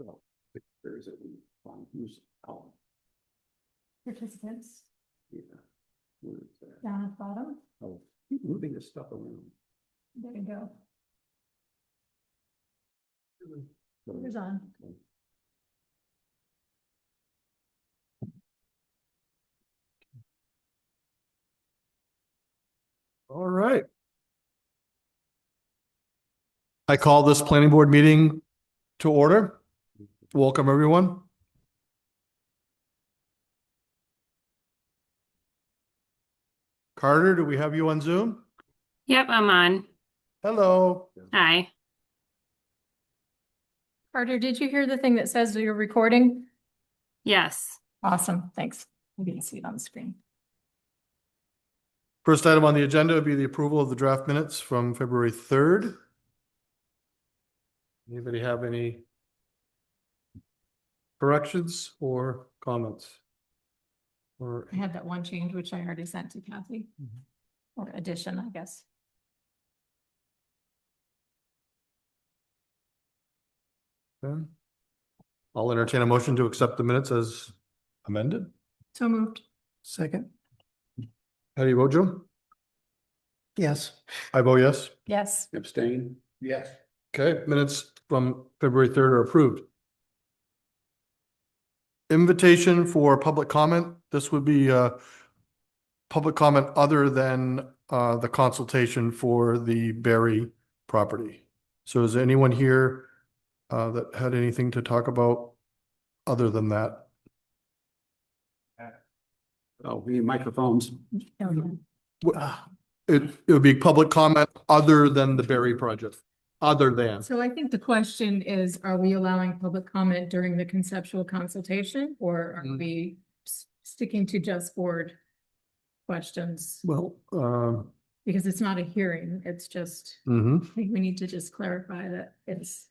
So there is a who's out. Participants Yeah. Where is that? down at the bottom. Oh, keep moving this stuff around. There you go. Who's on? All right. I call this planning board meeting to order. Welcome, everyone. Carter, do we have you on Zoom? Yep, I'm on. Hello. Hi. Carter, did you hear the thing that says you're recording? Yes. Awesome, thanks. I didn't see it on the screen. First item on the agenda would be the approval of the draft minutes from February 3rd. Anybody have any corrections or comments? Or I had that one change, which I already sent to Kathy. Or addition, I guess. okay. I'll entertain a motion to accept the minutes as amended. So moved. Second. How do you vote, Joe? Yes. I vote yes. Yes. Abstain? Yes. Okay, minutes from February 3rd are approved. Invitation for public comment. This would be public comment other than the consultation for the Berry property. So is anyone here that had anything to talk about other than that? Oh, we need microphones. It would be public comment other than the Berry project, other than. So I think the question is, are we allowing public comment during the conceptual consultation, or are we sticking to just board questions? Well, Because it's not a hearing, it's just, I think we need to just clarify that it's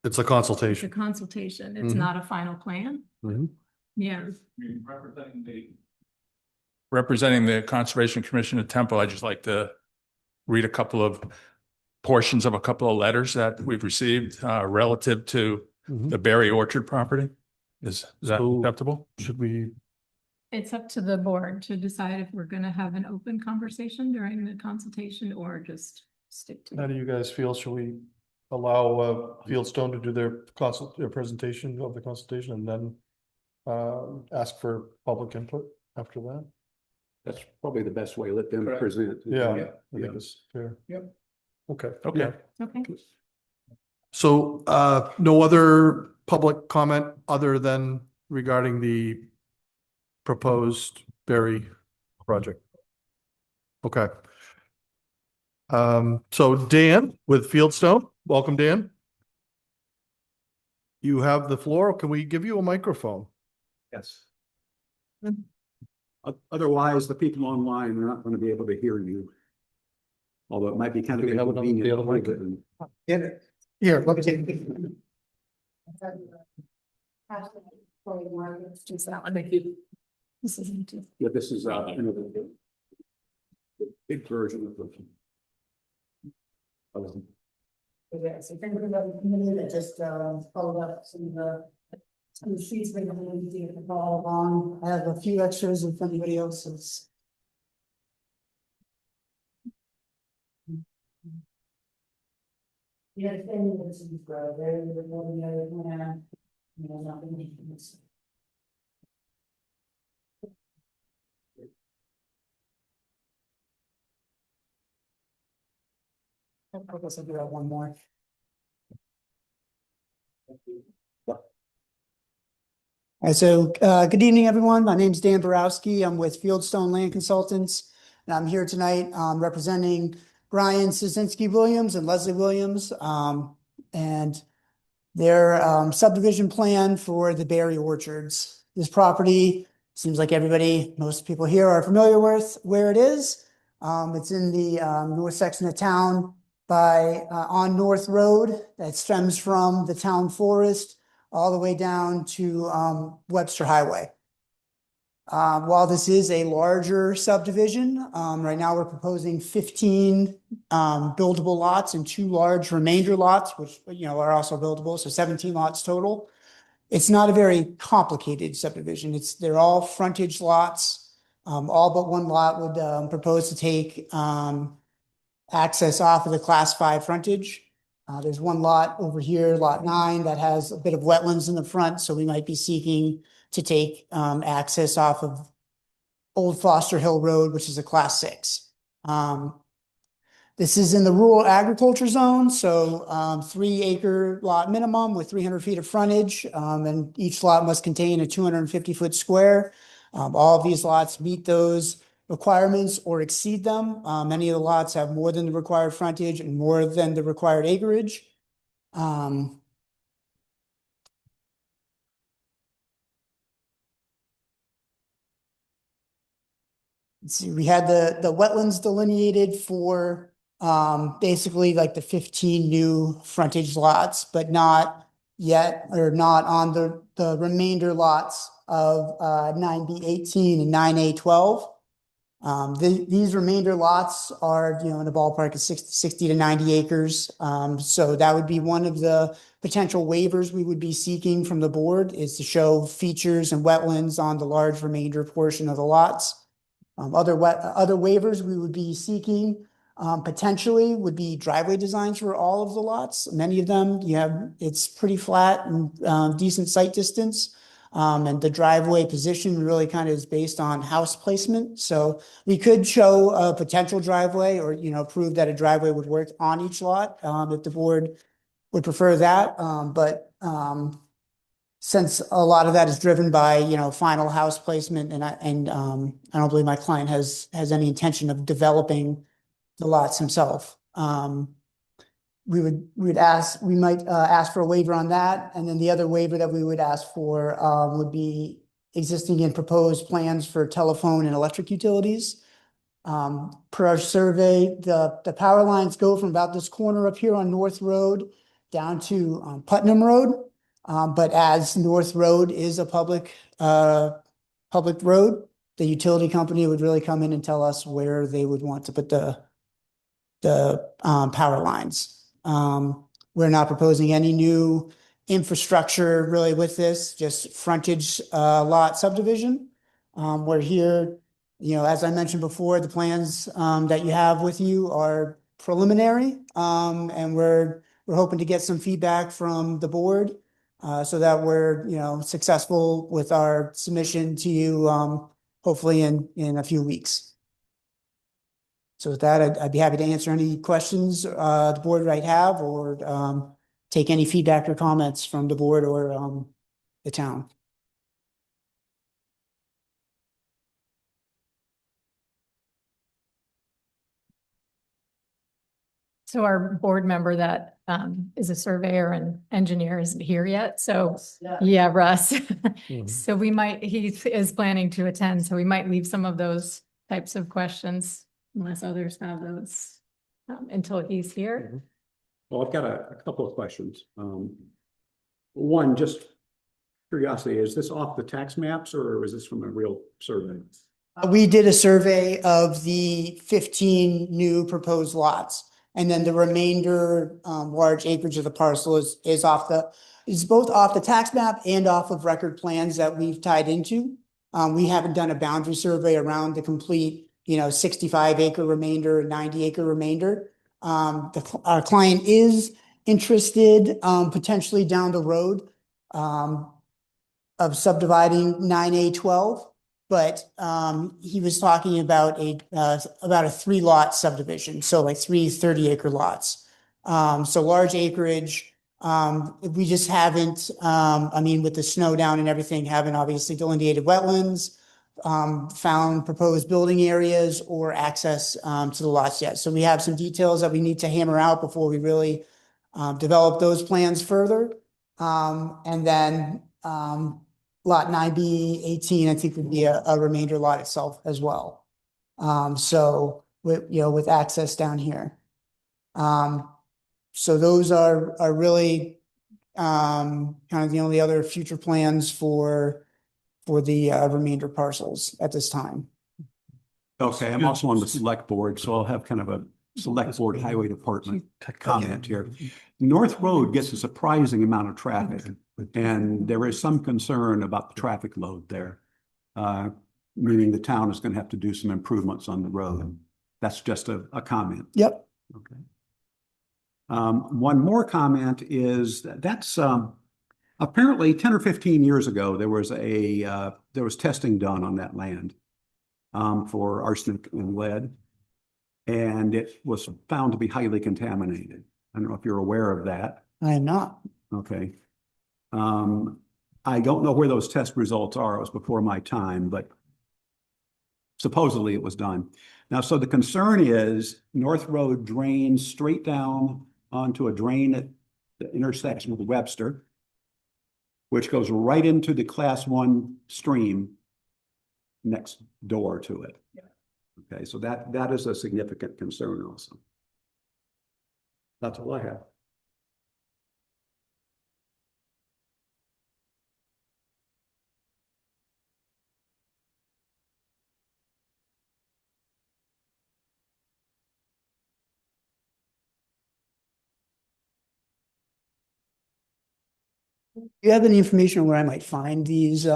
it's a a consultation. consultation, it's Mhm. not a final plan. Mhm. Yeah, Representing the Conservation Commission of Temple, I'd just like to read a couple of portions of a couple of letters that we've received relative to Mhm. the Berry Orchard property. Is that So- acceptable? Should we? it's up to the board to decide if we're gonna have an open conversation during the consultation or just stick to How it. do you guys feel? Shall we allow Fieldstone to do their presentation of the consultation and then ask for public input after that? That's probably the best way. Let them present. Yeah, I Yeah. think it's fair. Yep. Okay. Okay. yeah. Okay, So no other public comment other than regarding the proposed Berry project? Okay. So Dan with Fieldstone, welcome, Dan. You have the floor. Can we give you a microphone? Yes. Otherwise, the people online are not going to be able to hear you. Although it might be kind of Do we have it on the inconvenient. other mic? Here, let me take. just that one, thank you. This isn't it. Yeah, this is, the big version of the. Yeah, so thank you for the committee that just followed up some sheets we need to follow along. I have a few extras if anybody else is. Yeah, thing that's there, the other plan, nothing. I guess I'll do that one more. All right, so good evening, everyone. My name is Dan Borowski. I'm with Fieldstone Land Consultants, and I'm here tonight representing Brian Szynski Williams and Leslie Williams and their subdivision plan for the Berry Orchards. This property seems like most people here are familiar with where it is. It's in the north section of town on North Road that stems from the town forest all the way down to Webster Highway. While this is a larger subdivision, right now we're proposing 15 buildable lots and 2 large remainder lots, which are also buildable, so 17 lots total. it's not a very complicated subdivision. They're all frontage lots. All but one lot would propose to take access off of the class 5 frontage. There's one lot over here, lot 9, that has a bit of wetlands in the front, so we might be seeking to take access off of Old Foster Hill Road, which is a class 6. This is in the rural agriculture zone, so 3-acre lot minimum with 300 feet of frontage, and each lot must contain a 250-foot square. All of these lots meet those requirements or exceed them. Many of the lots have more than the required frontage and more than the required acreage. Let's see, we had the wetlands delineated for basically like the 15 new frontage lots, but not yet, or not on the remainder lots of 9B18 and 9A12. These remainder lots are, in the ballpark of 60 to 90 acres. So that would be one of the potential waivers we would be seeking from the board, is to show features and wetlands on the large remainder portion of the lots. Other waivers we would be seeking potentially would be driveway designs for all of the lots. Many of them, it's pretty flat and decent sight distance. And the driveway position really kind of is based on house placement. So we could show a potential driveway, or, prove that a driveway would work on each lot, if the board would prefer that. But since a lot of that is driven by, final house placement, and I don't believe my client has any intention of developing the lots himself. We might ask for a waiver on that. And then the other waiver that we would ask for would be existing and proposed plans for telephone and electric utilities. Per our survey, the power lines go from about this corner up here on North Road down to Putnam Road. But as North Road is a public road, the utility company would really come in and tell us where they would want to put the power lines. We're not proposing any new infrastructure really with this, just frontage lot subdivision. We're here, as I mentioned before, the plans that you have with you are preliminary, and we're hoping to get some feedback from the board so that we're successful with our submission to you hopefully in a few weeks. So with that, I'd be happy to answer any questions the board might have, or take any feedback or comments from the board or the town. So our board member that is a surveyor and engineer isn't here yet. So yeah, Russ. So he is planning to attend. So we might leave some of those types of questions unless others have those until he's here. Well, I've got a couple of questions. One, just curiosity, is this off the tax maps or is this from a real survey? We did a survey of the 15 new proposed lots, and then the remainder large acreage of the parcel is both off the tax map and off of record plans that we've tied into. We haven't done a boundary survey around the complete 65-acre remainder, 90-acre remainder. Our client is interested potentially down the road of subdividing 9A12, but he was talking about a 3-lot subdivision, so like 3 30-acre lots. So large acreage. We just haven't, with the snow down and everything, haven't obviously delineated wetlands, found proposed building areas or access to the lots yet. So we have some details that we need to hammer out before we really develop those plans further. And then lot 9B18, I think, would be a remainder lot itself as well. So with access down here. So those are really kind of the only other future plans for the remainder parcels at this time. Okay, I'm also on the select board, so I'll have kind of a select board highway department comment here. North Road gets a surprising amount of traffic. And there is some concern about the traffic load there. Meaning the town is going to have to do some improvements on the road. That's just a comment. Yep. Okay. One more comment is that's apparently 10 or 15 years ago, there was testing done on that land for arsenic and lead, and it was found to be highly contaminated. I don't know if you're aware of that. I am not. Okay. I don't know where those test results are. It was before my time, but supposedly it was done. Now, so the concern is North Road drains straight down onto a drain at the intersection with Webster, which goes right into the Class 1 stream next door to it. Okay, so that is a significant concern also. That's all I have. Do you have any information on where I might find these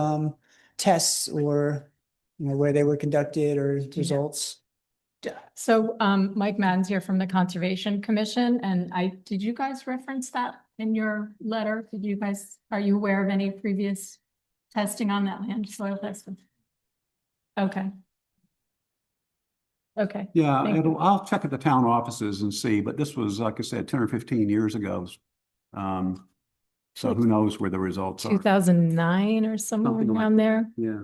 tests or where they were conducted or results? So Mike Madden's here from the Conservation Commission, and did you guys reference that in your letter? Are you aware of any previous testing on that land, soil testing? Okay. Okay. Yeah, Thank you. I'll check at the town offices and see, but this was, like I said, 10 or 15 years ago. So who knows where the results are. 2009 or somewhere Something like around there. Yeah.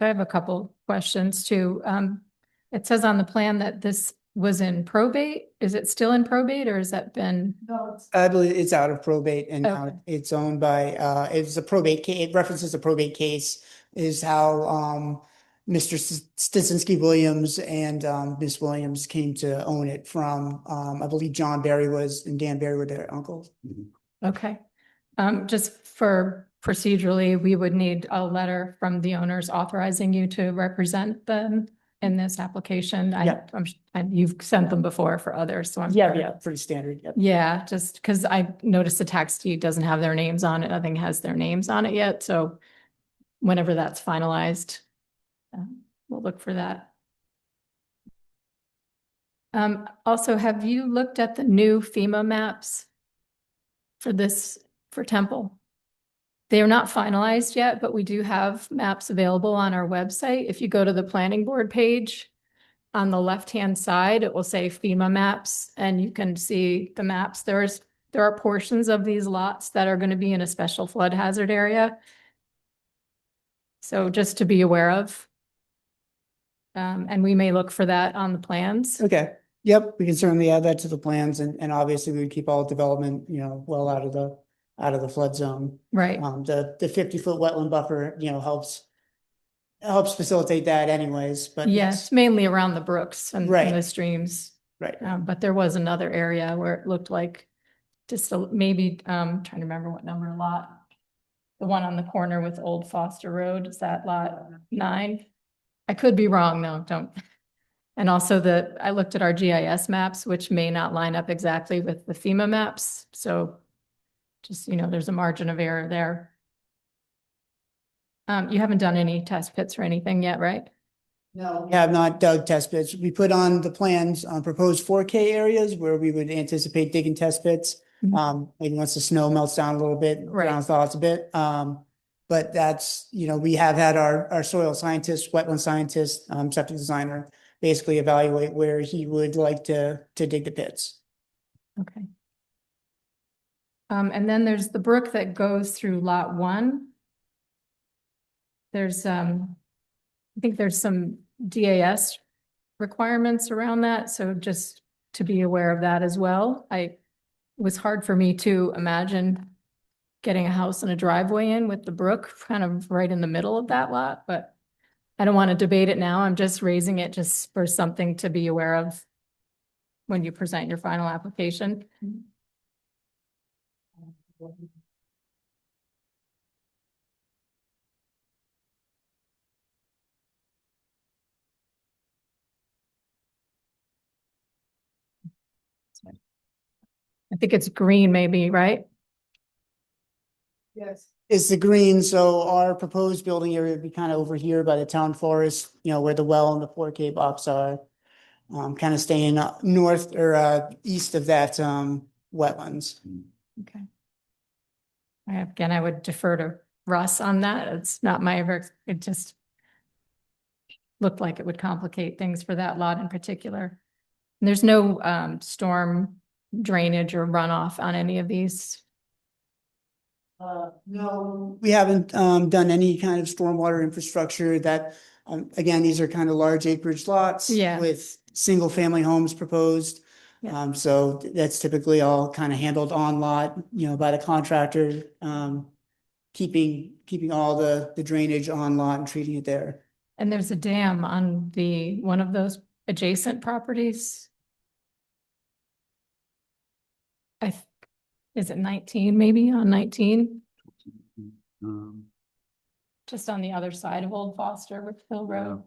I have a couple questions too. It says on the plan that this was in probate. Is it still in probate or has that been? I believe it's out of probate and Okay. it's owned by, it's a probate case, it references a probate case is how Mr. Stitzinski Williams and Miss Williams came to own it from, I believe John Barry and Dan Barry were their uncles. Okay. Just for procedurally, we would need a letter from the owners authorizing you to represent them in this application. Yeah. You've sent them before for others, so I'm. Yeah, pretty standard. Yep. Yeah, just because I noticed the tax deed doesn't have their names on it. Nothing has their names on it yet. So whenever that's finalized, we'll look for that. Also, have you looked at the new FEMA maps for Temple? They are not finalized yet, but we do have maps available on our website. If you go to the planning board page, on the left-hand side, it will say FEMA maps, and you can see the maps. There are portions of these lots that are going to be in a special flood hazard area. So just to be aware of. And we may look for that on the plans. Okay. Yep, we can certainly add that to the plans and obviously we would keep all development, well out of the flood zone. Right. The 50-foot wetland buffer, helps facilitate that anyways, but Yes, mainly around the brooks and Right. the streams. right. But there was another area where it looked like just maybe, trying to remember what number lot. The one on the corner with Old Foster Road, is that lot 9? I could be wrong, though, don't. And also I looked at our GIS maps, which may not line up exactly with the FEMA maps. So just, there's a margin of error there. You haven't done any test pits or anything yet, right? No, we have not dug test pits. We put on the plans on proposed 4K areas where we would anticipate digging test pits. Maybe once the snow melts down a little bit, Right. ground thaws a bit. But that's, we have had our soil scientist, wetland scientist, septic designer, basically evaluate where he would like to dig the pits. Okay. And then there's the brook that goes through lot 1. There's, I think there's some DAS requirements around that. So just to be aware of that as well. It was hard for me to imagine getting a house and a driveway in with the brook kind of right in the middle of that lot, but I don't want to debate it now. I'm just raising it just for something to be aware of when you present your final application. I think it's green maybe, right? Yes. It's the green, so our proposed building area would be kind of over here by the town forest, where the well and the 4K box are. Kind of staying north or east of that wetlands. Okay. Again, I would defer to Russ on that. It's not it just looked like it would complicate things for that lot in particular. And there's no storm drainage or runoff on any of these. No, we haven't done any kind of stormwater infrastructure that, again, these are kind of large acreage lots. Yeah. With single family homes proposed. Yeah. So that's typically all kind of handled on lot, by the contractor, keeping all the drainage on lot and treating it there. And there's a dam on one of those adjacent properties. Is it 19, maybe on 19? Um, Just on the other side of Old Foster with Hill Road.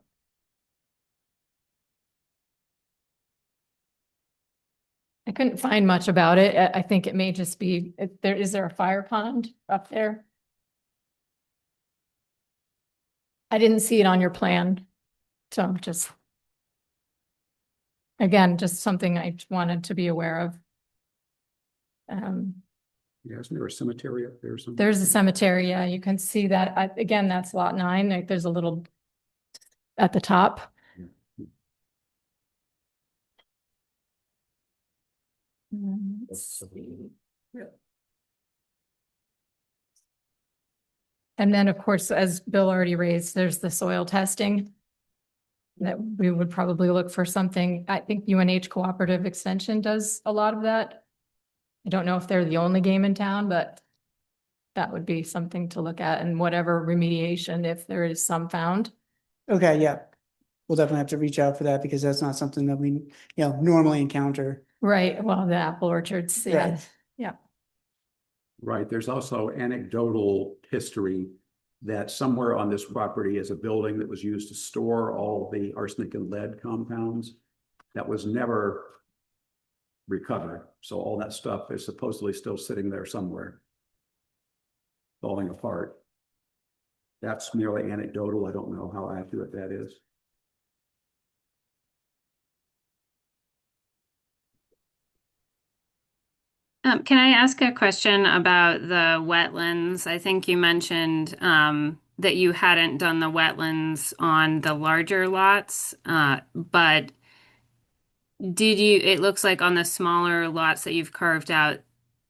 I couldn't find much about it. I think it may just be, is there a fire pond up there? I didn't see it on your plan. So just, again, just something I wanted to be aware of. Yeah, isn't there a cemetery up there or something? There's a cemetery, yeah, you can see that. Again, that's lot 9. Like there's a little at the top. Let's see. And then, of course, as Bill already raised, there's the soil testing that we would probably look for something. I think UNH Cooperative Extension does a lot of that. I don't know if they're the only game in town, but that would be something to look at, and whatever remediation, if there is some found. Okay, yeah. We'll definitely have to reach out for that because that's not something that we, normally encounter. Right, well, the apple orchards, yeah, Right. yeah. Right, there's also anecdotal history that somewhere on this property is a building that was used to store all the arsenic and lead compounds that was never recovered. So all that stuff is supposedly still sitting there somewhere, falling apart. That's merely anecdotal. I don't know how accurate that is. Can I ask a question about the wetlands? I think you mentioned that you hadn't done the wetlands on the larger lots, but it looks like on the smaller lots that you've carved out,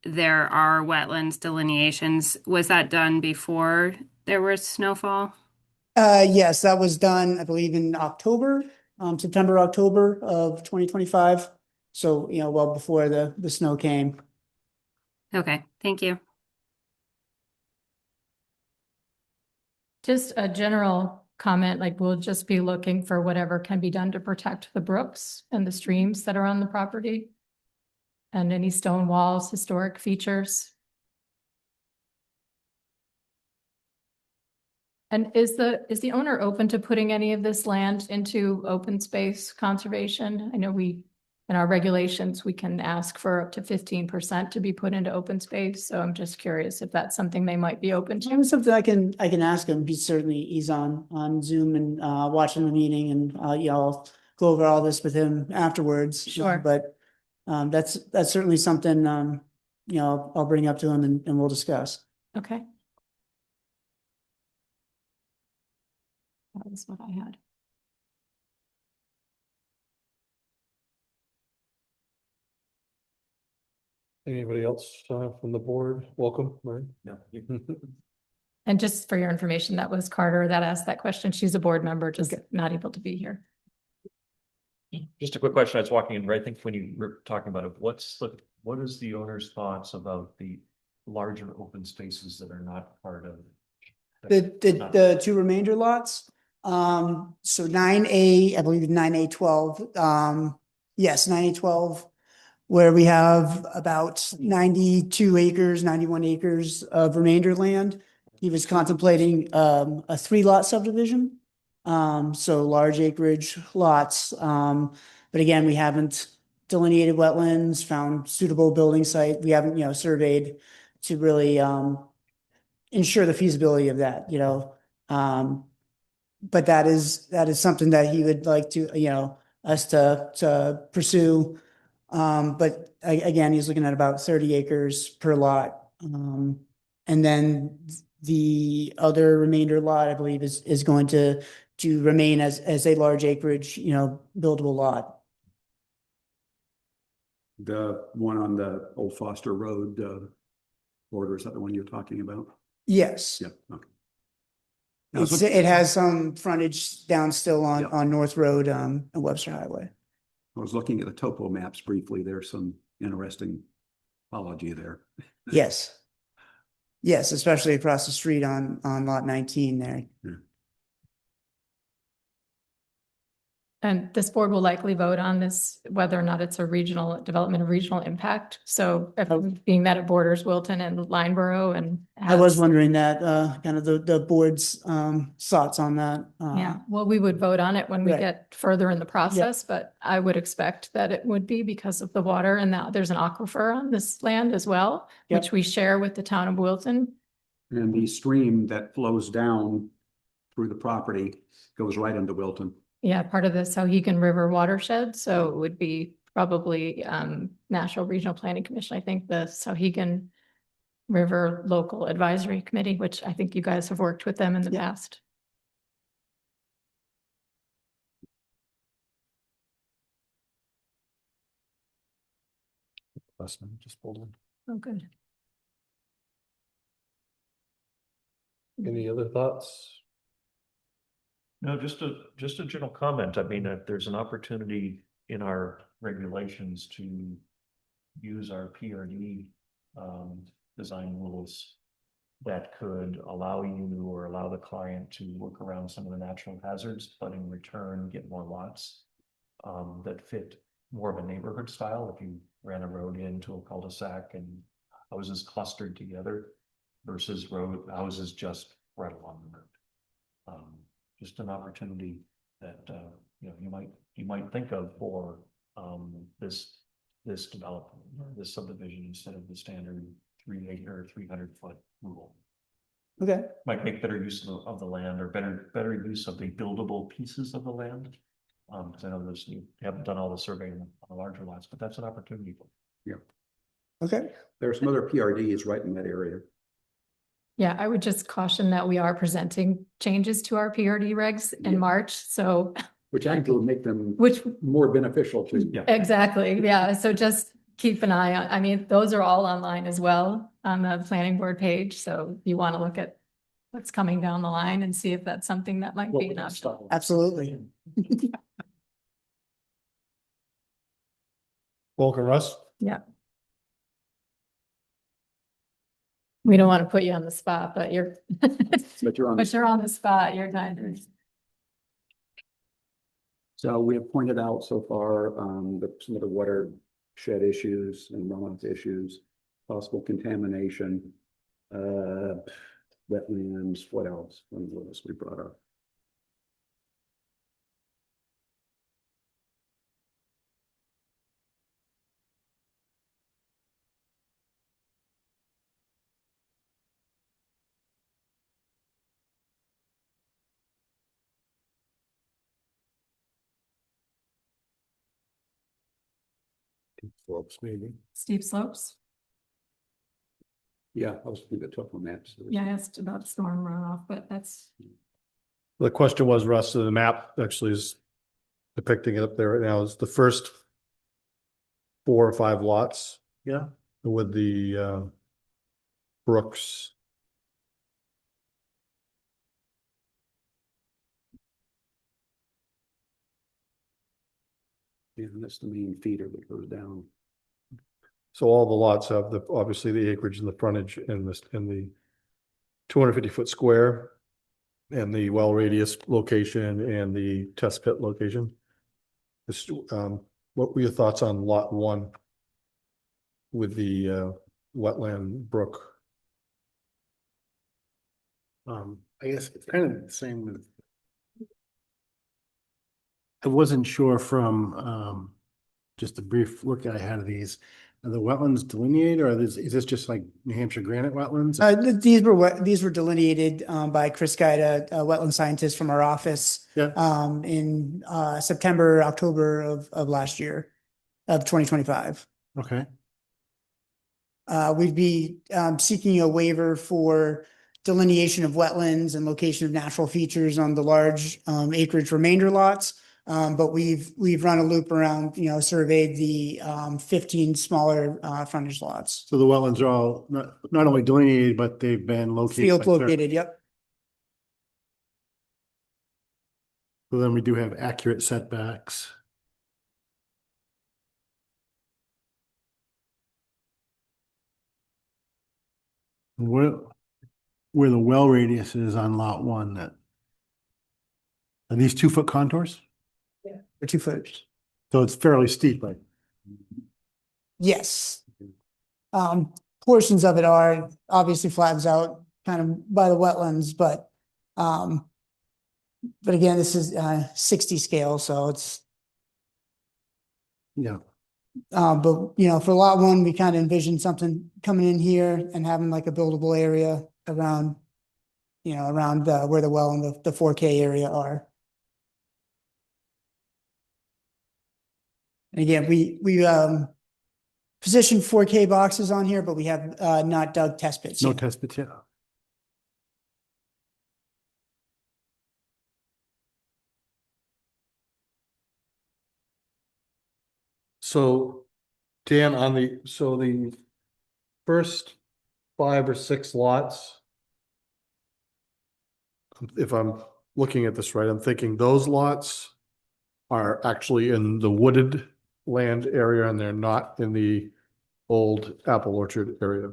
there are wetlands delineations. Was that done before there was snowfall? Yes, that was done, I believe, in October, September, October of 2025. So, well before the snow came. Okay, thank you. Just a general comment, like we'll just be looking for whatever can be done to protect the brooks and the streams that are on the property. And any stone walls, historic features. And is the owner open to putting any of this land into open space conservation? I know in our regulations, we can ask for up to 15% to be put into open space. So I'm just curious if that's something they might be open to. It's something I can ask him. He's on Zoom and watching the meeting, and I'll go over all this with him afterwards. Sure. But that's certainly something I'll bring up to him and we'll discuss. Okay. That was what I had. Anybody else from the board? Welcome, Mary. No. And just for your information, that was Carter that asked that question. She's a board member, just not able to be here. Just a quick question. I was walking in, right? I think when you were talking about it, what is the owner's thoughts about the larger open spaces that are not part of? The two remainder lots. So 9A, I believe 9A 12. Yes, 9A 12, where we have about 92 acres, 91 acres of remainder land. He was contemplating a 3-lot subdivision. So large acreage lots. But again, we haven't delineated wetlands, found suitable building site. We haven't, surveyed to really, ensure the feasibility of that, but that is something that he would like to, us to pursue. But again, he's looking at about 30 acres per lot. And then the other remainder lot, I believe, is going to remain as a large acreage, buildable lot. The one on the Old Foster Road, border, is that the one you're talking about? Yes. Yeah, okay. Now, it's It has some frontage down still Yeah. on North Road, and Webster Highway. I was looking at the topo maps briefly. There's some interesting topology there. Yes. Yes, especially across the street on lot 19 there. And this board will likely vote on this, whether or not it's a regional development of regional impact. So being that it borders Wilton and Lineborough and. I was has- wondering that, kind of the board's, thoughts on that. Yeah, well, we would vote on it when we Right. get further in the process, but I would expect that it would be because of the water and that there's an aquifer on this land as well, Yep. which we share with the town of Wilton. And the stream that flows down through the property goes right into Wilton. Yeah, part of the Sauhegan River watershed, so it would be probably National Regional Planning Commission, I think the Sauhegan River Local Advisory Committee, which I think you guys have worked with them in the Yeah. past. Last one just pulled in. Oh, good. Any other thoughts? No, just a general comment. I mean, if there's an opportunity in our regulations to use our PRD design rules that could allow you or allow the client to work around some of the natural hazards, but in return get more lots that fit more of a neighborhood style. If you ran a road into a cul-de-sac and houses clustered together versus road houses just right along the road. Just an opportunity that you might think of for this development, or this subdivision instead of the standard 3 acre, 300-foot rule. Okay, Might make better use of the land, or better use of the buildable pieces of the land. Because I know you haven't done all the surveying on the larger lots, but that's an opportunity. okay. There are some other PRDs right in that area. Yeah, I would just caution that we are presenting changes to our PRD regs in Yeah. March, so, Which actually would make them which, more beneficial to. Yeah. exactly, yeah, so just keep an eye on, I mean, those are all online as well on the planning board page, so you want to look at what's coming down the line and see if that's something that might be an option. Absolutely. Volker, Russ? Yeah. We don't want to put you on the spot, but you're, But you're on. but you're on the spot, you're kind of. So we have pointed out so far, some of the watershed issues and runoff issues, possible contamination, wetlands, what else? What else we brought up? Slopes, maybe. Steep slopes? Yeah, I was looking at the topo maps. Yeah, I asked about storm runoff, but that's, The question was, Russ, the map actually is depicting it up there right now, is the first 4 or 5 lots. Yeah. With the brooks. Yeah, and that's the main feeder that goes down. So all the lots have obviously the acreage and the frontage and the 250-foot square. And the well radius location and the test pit location. This, what were your thoughts on lot 1? With the wetland brook? I guess it's kind of the same with. I wasn't sure from just a brief look I had of these. Are the wetlands delineated or is this just like New Hampshire granite wetlands? These were delineated by Chris Guida, a wetland scientist from our office. Yeah. In September, October of last year, of 2025. Okay, We'd be seeking a waiver for delineation of wetlands and location of natural features on the large acreage remainder lots. But we've run a loop around, surveyed the 15 smaller frontage lots. so the wetlands are all not only delineated, but they've been located. Field by survey. located, yep. So then we do have accurate setbacks. Where the well radius is on lot one, that are these 2-foot contours? For 2 foot. So it's fairly steep, like. Yes. Portions of it are obviously flags out kind of by the wetlands, but again, this is 60 scale, so it's, Yeah, but for lot one, we kind of envisioned something coming in here and having like a buildable area around, around where the well and the 4K area are. And again, we positioned 4K boxes on here, but we have not dug test pits no yet. test pits yet. So Dan, so the first 5 or 6 lots, if I'm looking at this right, I'm thinking those lots are actually in the wooded land area and they're not in the old apple orchard area.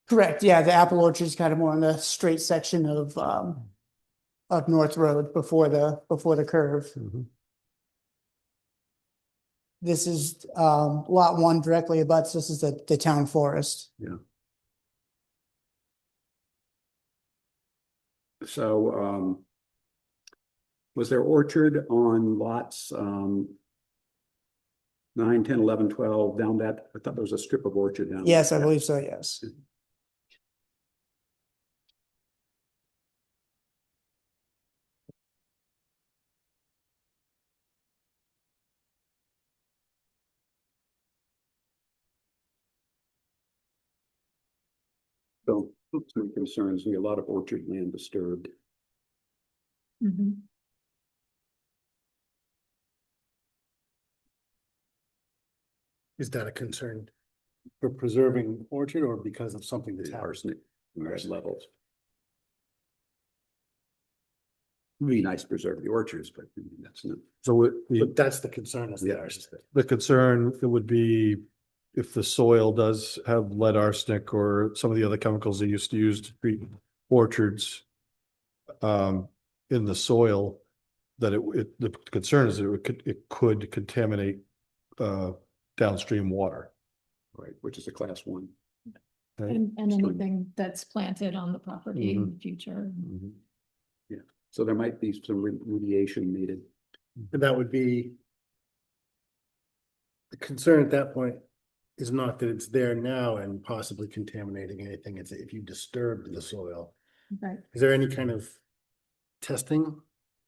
Correct, yeah, the apple orchard is kind of more on the straight section of North Road before the curve. This is lot one directly abuts, this is the town forest. So, was there orchard on lots 9, 10, 11, 12 down that? I thought there was a strip of orchard down. Yes, I there. believe so, yes. So, some concerns, a lot of orchard land disturbed. Mhm. Is that a concern for preserving orchard or because of something that's The happened? arsenic levels. It'd be nice to preserve the orchards, but that's not. So But that's the concern, is the Yeah. arsenic. the concern it would be if the soil does have lead arsenic or some of the other chemicals they used to use to treat orchards in the soil, that the concern is that it could contaminate downstream water. Right, which is a class 1. Right? And anything that's planted on the property in the future. Yeah, so there might be some remediation needed. And that would be. The concern at that point is not that it's there now and possibly contaminating anything, it's if you disturbed the soil. Right, Is there any kind of testing?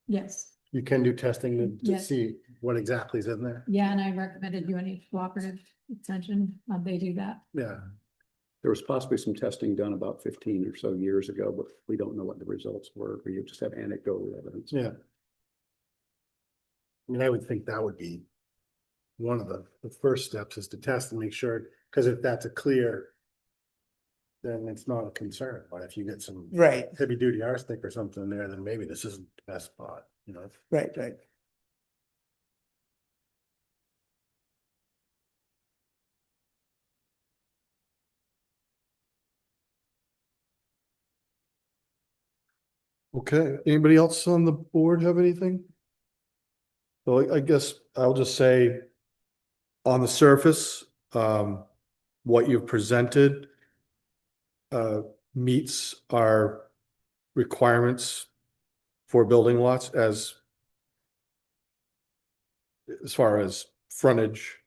yes. You can do testing to Yes. see what exactly is in there? Yeah, and I recommended UNH Cooperative Extension, they do that. Yeah, There was possibly some testing done about 15 or so years ago, but we don't know what the results were, or you just have anecdotal evidence. yeah. I mean, I would think that would be one of the first steps is to test and make sure, because if that's a clear, then it's not a concern. But if you get some Right, heavy duty arsenic or something there, then maybe this isn't the best spot, right. Okay, anybody else on the board have anything? So I guess I'll just say on the surface, what you've presented meets our requirements for building lots as far as frontage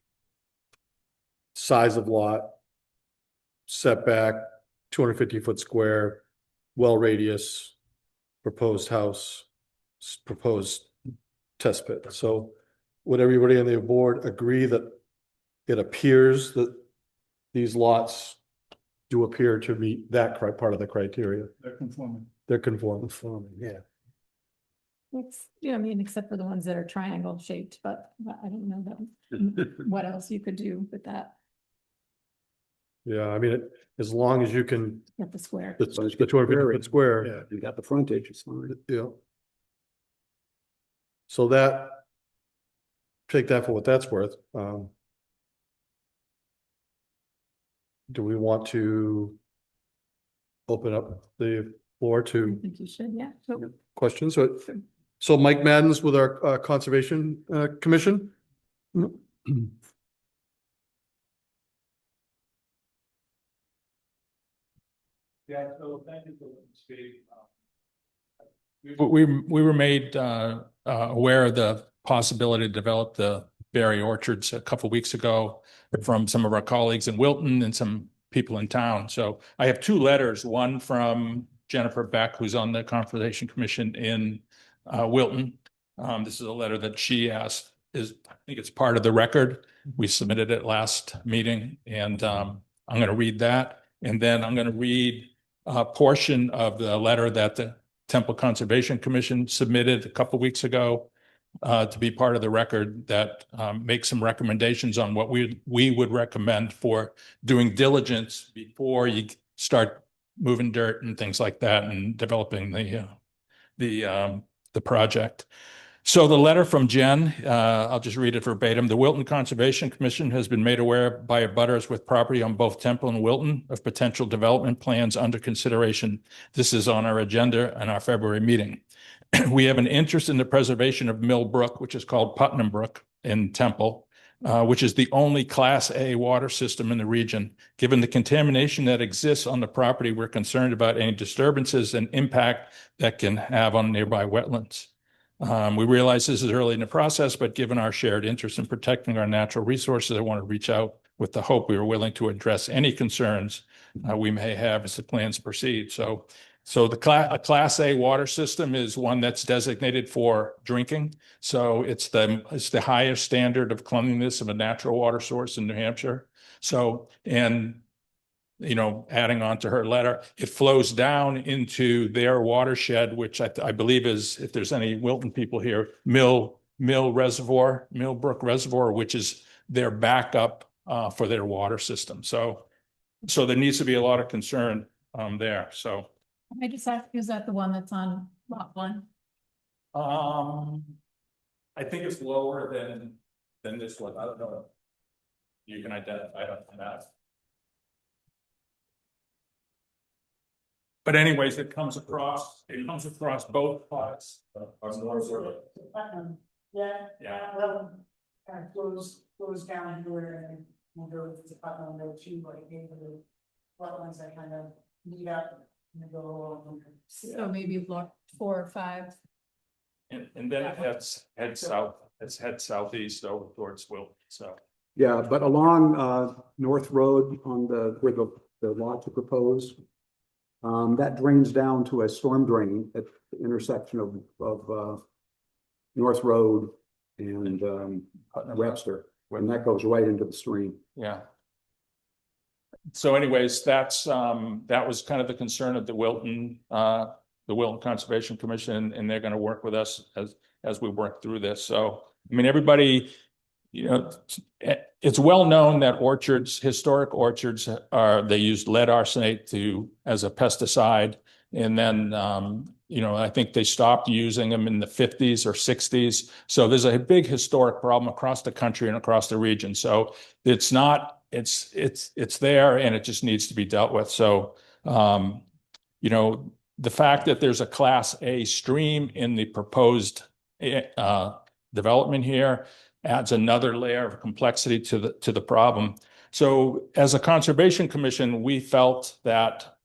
size of lot, setback, 250-foot square, well radius, proposed house, proposed test pit. So would everybody on the board agree that it appears that these lots do appear to meet that part of the criteria? They're conforming. They're conforming. Yeah. It's, yeah, I mean, except for the ones that are triangle shaped, but I don't know that, what else you could do with that, Yeah, I mean, as long as you can, at the square. the 250-foot square. Yeah. You got the frontage, it's fine. Yeah. So that, take that for what that's worth. Do we want to open up the floor I to think you should, yeah. So, questions? So Mike Madden's with our Conservation Commission. Yeah, so thank you for speaking. We were made aware of the possibility to develop the berry orchards a couple weeks ago from some of our colleagues in Wilton and some people in town. So I have two letters, one from Jennifer Beck, who's on the Conservation Commission in Wilton. This is a letter that she asked, I think it's part of the record. We submitted it last meeting, and I'm going to read that. And then I'm going to read a portion of the letter that the Temple Conservation Commission submitted a couple weeks ago to be part of the record that makes some recommendations on what we would recommend for doing diligence before you start moving dirt and things like that and developing the project. So the letter from Jen, I'll just read it verbatim. The Wilton Conservation Commission has been made aware by abutters with property on both Temple and Wilton of potential development plans under consideration. This is on our agenda in our February meeting. We have an interest in the preservation of Mill Brook, which is called Putnam Brook in Temple, which is the only Class A water system in the region. Given the contamination that exists on the property, we're concerned about any disturbances and impact that can have on nearby wetlands. We realize this is early in the process, but given our shared interest in protecting our natural resources, I want to reach out with the hope we are willing to address any concerns we may have as the plans proceed. So a Class A water system is one that's designated for drinking. So it's the highest standard of cleanliness of a natural water source in New Hampshire. So, and you know, adding on to her letter, it flows down into their watershed, which I believe is, if there's any Wilton people here, Mill Brook Reservoir, which is their backup for their water system. So there needs to be a lot of concern there. So I just ask, is that the one that's on lot one? I think it's lower than this one. I don't know. You can identify it on that. But anyways, it comes across both parts of North. Yeah. Kind of flows down here and we'll go to Putnam Road too, like maybe the wetlands that kind of meet up and go along. So maybe block 4 or 5. And then it heads south. Heads southeast over towards Wilton. So Yeah, but along North Road on where the lots are proposed, that drains down to a storm drain at the intersection of North Road and Webster, and that goes right into the stream. yeah. So anyways, that was kind of the concern of the Wilton Conservation Commission, and they're going to work with us as we work through this. So I mean, everybody, you know, it's well known that historic orchards they use lead arsenate as a pesticide. And then, you know, I think they stopped using them in the 50s or 60s. So there's a big historic problem across the country and across the region. So it's there and it just needs to be dealt with. So, you know, the fact that there's a Class A stream in the proposed development here adds another layer of complexity to the problem. So as a Conservation Commission, we felt that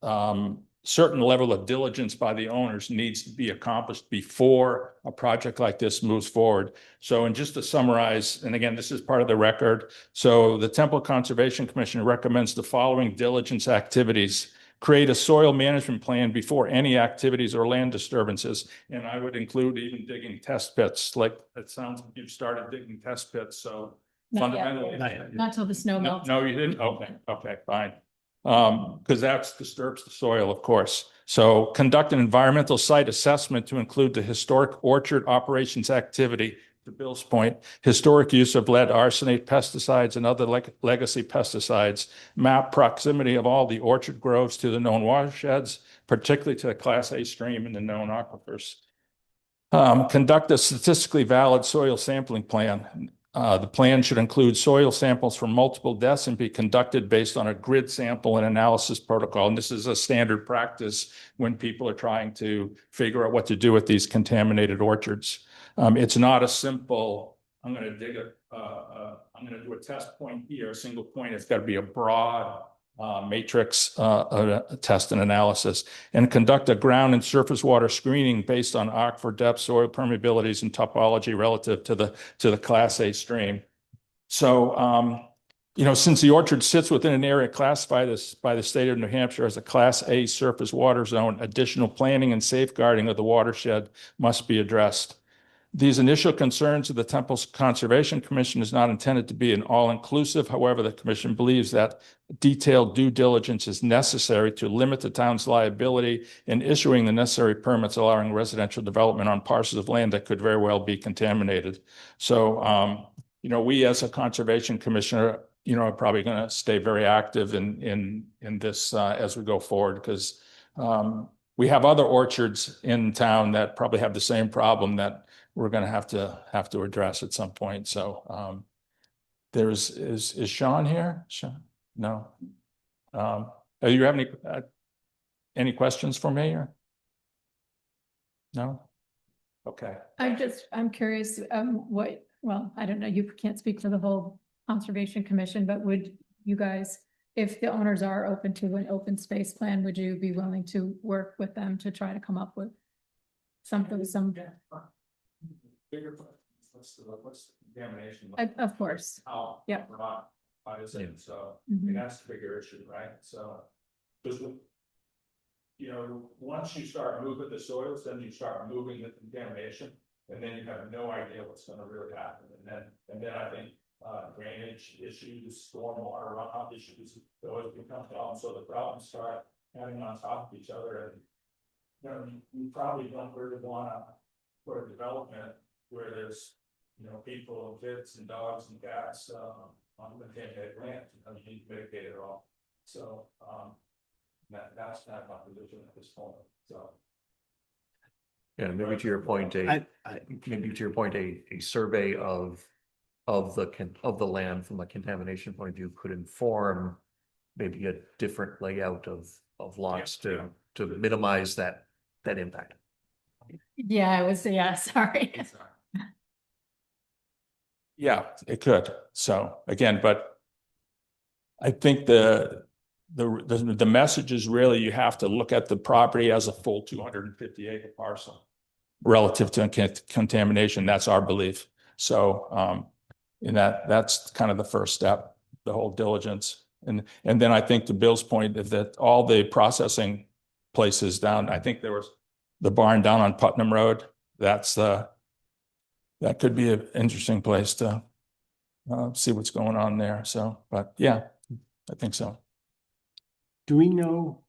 certain level of diligence by the owners needs to be accomplished before a project like this moves forward. So, and just to summarize, and again, this is part of the record. So the Temple Conservation Commission recommends the following diligence activities. Create a soil management plan before any activities or land disturbances. And I would include even digging test pits, like it sounds like you've started digging test pits. So Not yet. fundamentally. Not till the snow No, melts. no, you didn't? Okay, fine. Because that disturbs the soil, of course. So conduct an environmental site assessment to include the historic orchard operations activity, to Bill's point, historic use of lead, arsenate, pesticides, and other legacy pesticides, map proximity of all the orchard groves to the known watersheds, particularly to the Class A stream and the known aquifers. Conduct a statistically valid soil sampling plan. The plan should include soil samples from multiple depths and be conducted based on a grid sample and analysis protocol. And this is a standard practice when people are trying to figure out what to do with these contaminated orchards. It's not a simple, I'm going to dig I'm going to do a test point here, a single point. It's got to be a broad matrix test and analysis, and conduct a ground and surface water screening based on aquifer depth, soil permeabilities, and topology relative to the Class A stream. So, since the orchard sits within an area classified by the state of New Hampshire as a Class A surface water zone, additional planning and safeguarding of the watershed must be addressed. These initial concerns of the Temple Conservation Commission is not intended to be an all-inclusive. However, the commission believes that detailed due diligence is necessary to limit the town's liability in issuing the necessary permits allowing residential development on parcels of land that could very well be contaminated. So, we as a conservation commissioner, are probably going to stay very active in this as we go forward, because we have other orchards in town that probably have the same problem that we're going to have to address at some point. So is Sean here? Sean? No. Do you have any questions for me or? No? Okay. I'm curious, I don't know, you can't speak for the whole Conservation Commission, but would you guys, if the owners are open to an open space plan, would you be willing to work with them to try to come up with some Bigger, what's the contamination? Of course. How? Yep. Why is it? So Mhm. that's the bigger issue, right? So, because once you start moving the soils, then you start moving the contamination, and then you have no idea what's going to really happen. And then I think drainage issues, stormwater runoff issues, those become problems. So the problems start adding on top of each other, and you probably don't really want to put a development where there's, people, kids and dogs and cats on contaminated land. You need to mitigate it all. So that's not my position at this point. So. Yeah, maybe to your point, a survey of the land from a contamination point of view could inform maybe a different layout of lots to minimize that impact. Sorry. Yeah, it could. So again, but I think the message is really you have to look at the property as a full 250 acre parcel relative to contamination. That's our belief. So that's kind of the first step, the whole diligence. And then I think to Bill's point that all the processing places down, I think there was the barn down on Putnam Road. That could be an interesting place to see what's going on there. So, but yeah, I think so. Do we know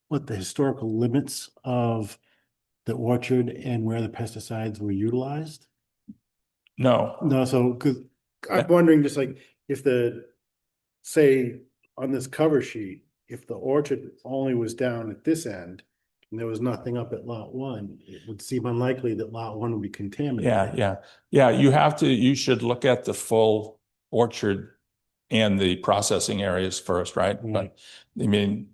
what the historical limits of the orchard and where the pesticides were utilized? No. No, so, because I'm wondering just like if say on this cover sheet, if the orchard only was down at this end and there was nothing up at lot 1, it would seem unlikely that lot 1 would be contaminated. Yeah. You should look at the full orchard and the processing areas first, right? But I mean,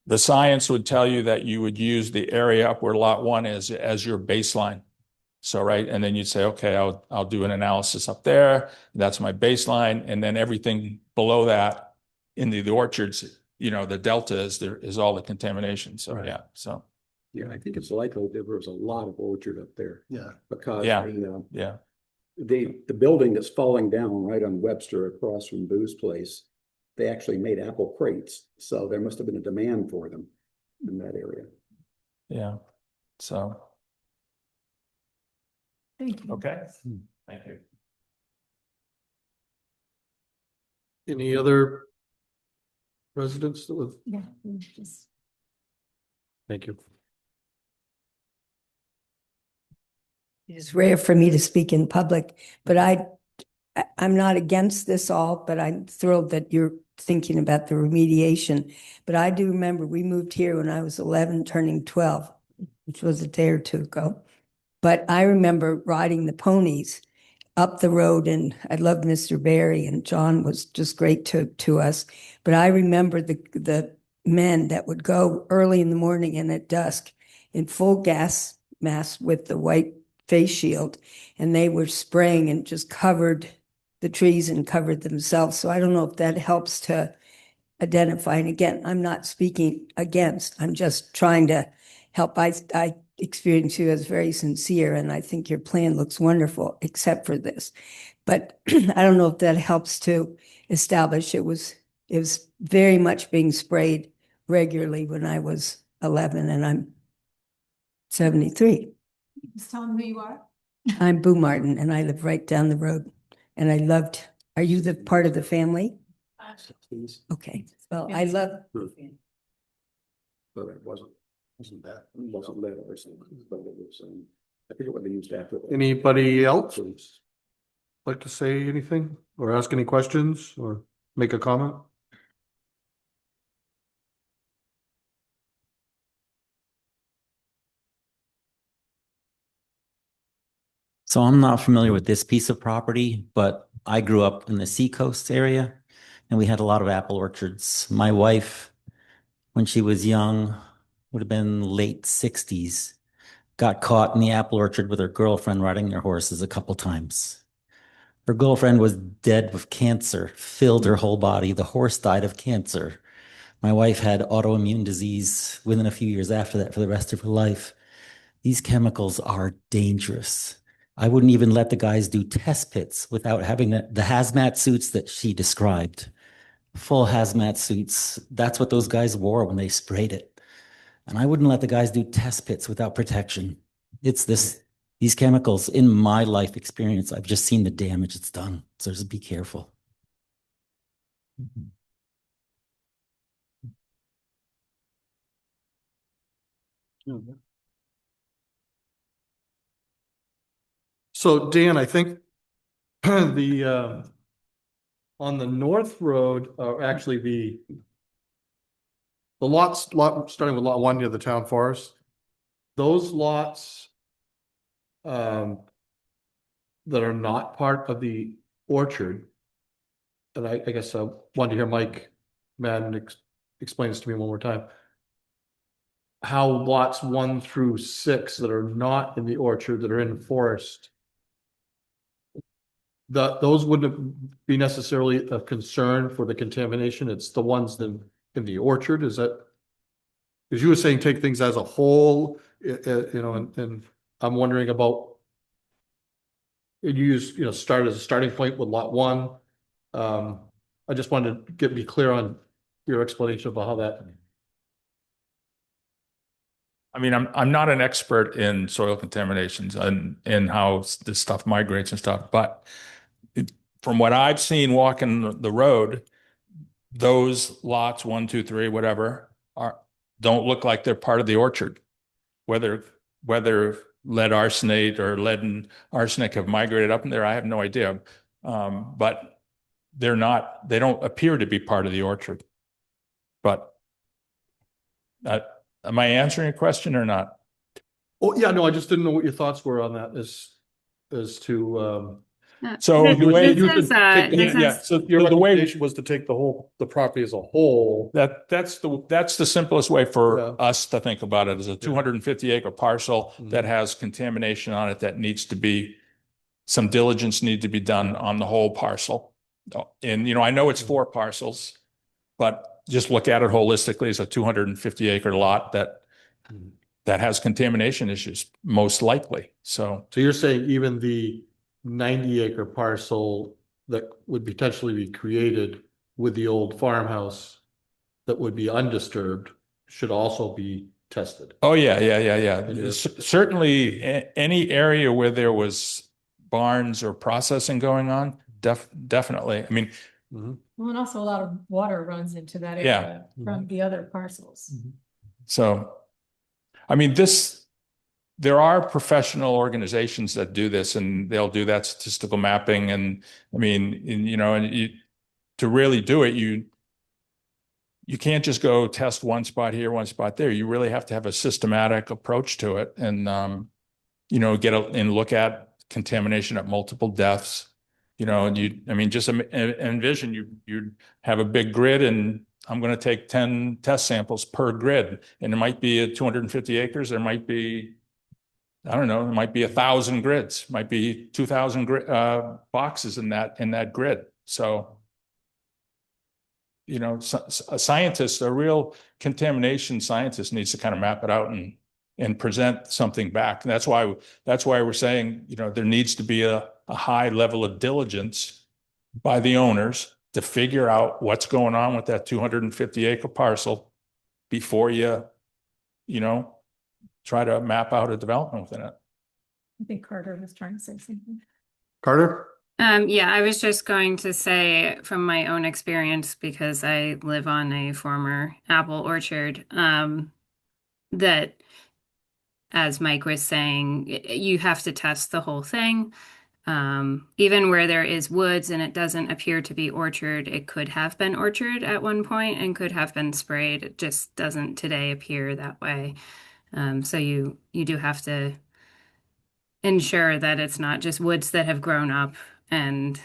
the science would tell you that you would use the area up where lot 1 is as your baseline. So, right. And then you'd say, okay, I'll do an analysis up there. That's my baseline. And then everything below that in the orchards, the delta is all the contamination. So, Right. yeah, so, Yeah, I think it's likely there was a lot of orchard up there Yeah. because Yeah. the, yeah. the building that's falling down right on Webster across from Boo's place, they actually made apple crates. So there must have been a demand for them in that area. Yeah. So, Thank you. okay. Thank you. Any other residents that would, Yeah. Just- thank you. It is rare for me to speak in public, but I'm not against this all, but I'm thrilled that you're thinking about the remediation. But I do remember we moved here when I was 11, turning 12, which was a day or two ago. But I remember riding the ponies up the road, and I loved Mr. Barry, and John was just great to us. But I remember the men that would go early in the morning and at dusk in full gas mask with the white face shield, and they were spraying and just covered the trees and covered themselves. So I don't know if that helps to identify. And again, I'm not speaking against, I'm just trying to help. I experience you as very sincere, and I think your plan looks wonderful, except for this. But I don't know if that helps to establish it was very much being sprayed regularly when I was 11, and I'm 73. Just tell them who you are. I'm Boo Martin, and I live right down the road. And I loved, are you the part of the family? Please, Okay, well, I love. but it wasn't that, it wasn't lead or something, but it was, I forget what they used after. that. Anybody else So it's- like to say anything or ask any questions or make a comment? So I'm not familiar with this piece of property, but I grew up in the seacoast area and we had a lot of apple orchards. My wife, when she was young, would have been late 60s, got caught in the apple orchard with her girlfriend riding their horses a couple times. Her girlfriend was dead of cancer, filled her whole body. The horse died of cancer. My wife had autoimmune disease within a few years after that for the rest of her life. These chemicals are dangerous. I wouldn't even let the guys do test pits without having the hazmat suits that she described. Full hazmat suits. That's what those guys wore when they sprayed it. And I wouldn't let the guys do test pits without protection. It's these chemicals, in my life experience, I've just seen the damage it's done. So just be careful. So Dan, I think the on the North Road, actually the lots, starting with lot 1 near the town forest, those lots that are not part of the orchard, and I guess I wanted to hear Mike Madden explain this to me one more time. How lots 1 through 6 that are not in the orchard, that are in the forest, those wouldn't be necessarily a concern for the contamination. It's the ones that in the orchard. Is that, because you were saying take things as a whole, and I'm wondering about, you start as a starting point with lot 1. I just wanted to be clear on your explanation about how that. I mean, I'm not an expert in soil contaminations and how this stuff migrates and stuff, but from what I've seen walking the road, those lots 1, 2, 3, whatever, don't look like they're part of the orchard. Whether lead arsenate or lead and arsenic have migrated up in there, I have no idea. But they don't appear to be part of the orchard. But am I answering your question or not? Oh, yeah, no, I just didn't know what your thoughts were on that as to, So This- the way this is, this yeah, is- so your the way recommendation was to take the property as a whole. that's the simplest way for Yeah. us to think about it, as a 250 acre parcel Mhm. that has contamination on it that needs to be, some diligence need to be done on the whole parcel. And I know it's 4 parcels, but just look at it holistically as a 250 acre lot that has contamination issues, most likely. So So you're saying even the 90 acre parcel that would potentially be created with the old farmhouse that would be undisturbed should also be tested? oh, yeah. Yeah. Certainly any area where there was barns or processing going on, definitely. I mean, Well, and also a lot of water runs into that Yeah. area from the other parcels. so, I mean, there are professional organizations that do this, and they'll do that statistical mapping. And I mean, to really do it, you can't just go test one spot here, one spot there. You really have to have a systematic approach to it, and and look at contamination at multiple depths. And just envision you have a big grid, and I'm going to take 10 test samples per grid, and it might be 250 acres. There might be, I don't know, it might be 1,000 grids, might be 2,000 boxes in that grid. So, a scientist, a real contamination scientist, needs to kind of map it out and present something back. And that's why we're saying, there needs to be a high level of diligence by the owners to figure out what's going on with that 250 acre parcel before you try to map out a development within it. I think Carter was trying to say something. Carter? Yeah, I was just going to say from my own experience, because I live on a former apple orchard, that, as Mike was saying, you have to test the whole thing. Even where there is woods and it doesn't appear to be orchard, it could have been orchard at one point and could have been sprayed. It just doesn't today appear that way. So you do have to ensure that it's not just woods that have grown up and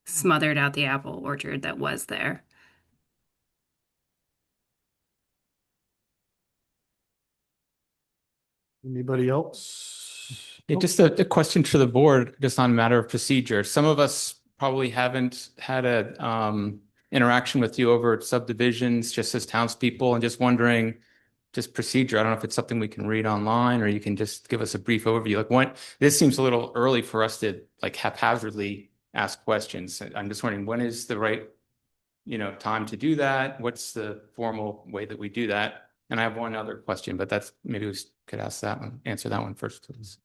smothered out the apple orchard that was there. Anybody else? Yeah, just a question to the board, just on matter of procedure. Some of us probably haven't had a interaction with you over at Subdivisions, just as townspeople, and just wondering, just procedure. I don't know if it's something we can read online, or you can just give us a brief overview. This seems a little early for us to haphazardly ask questions. I'm just wondering, when is the right, time to do that? What's the formal way that we do that? And I have one other question, but maybe we could answer that one first, please.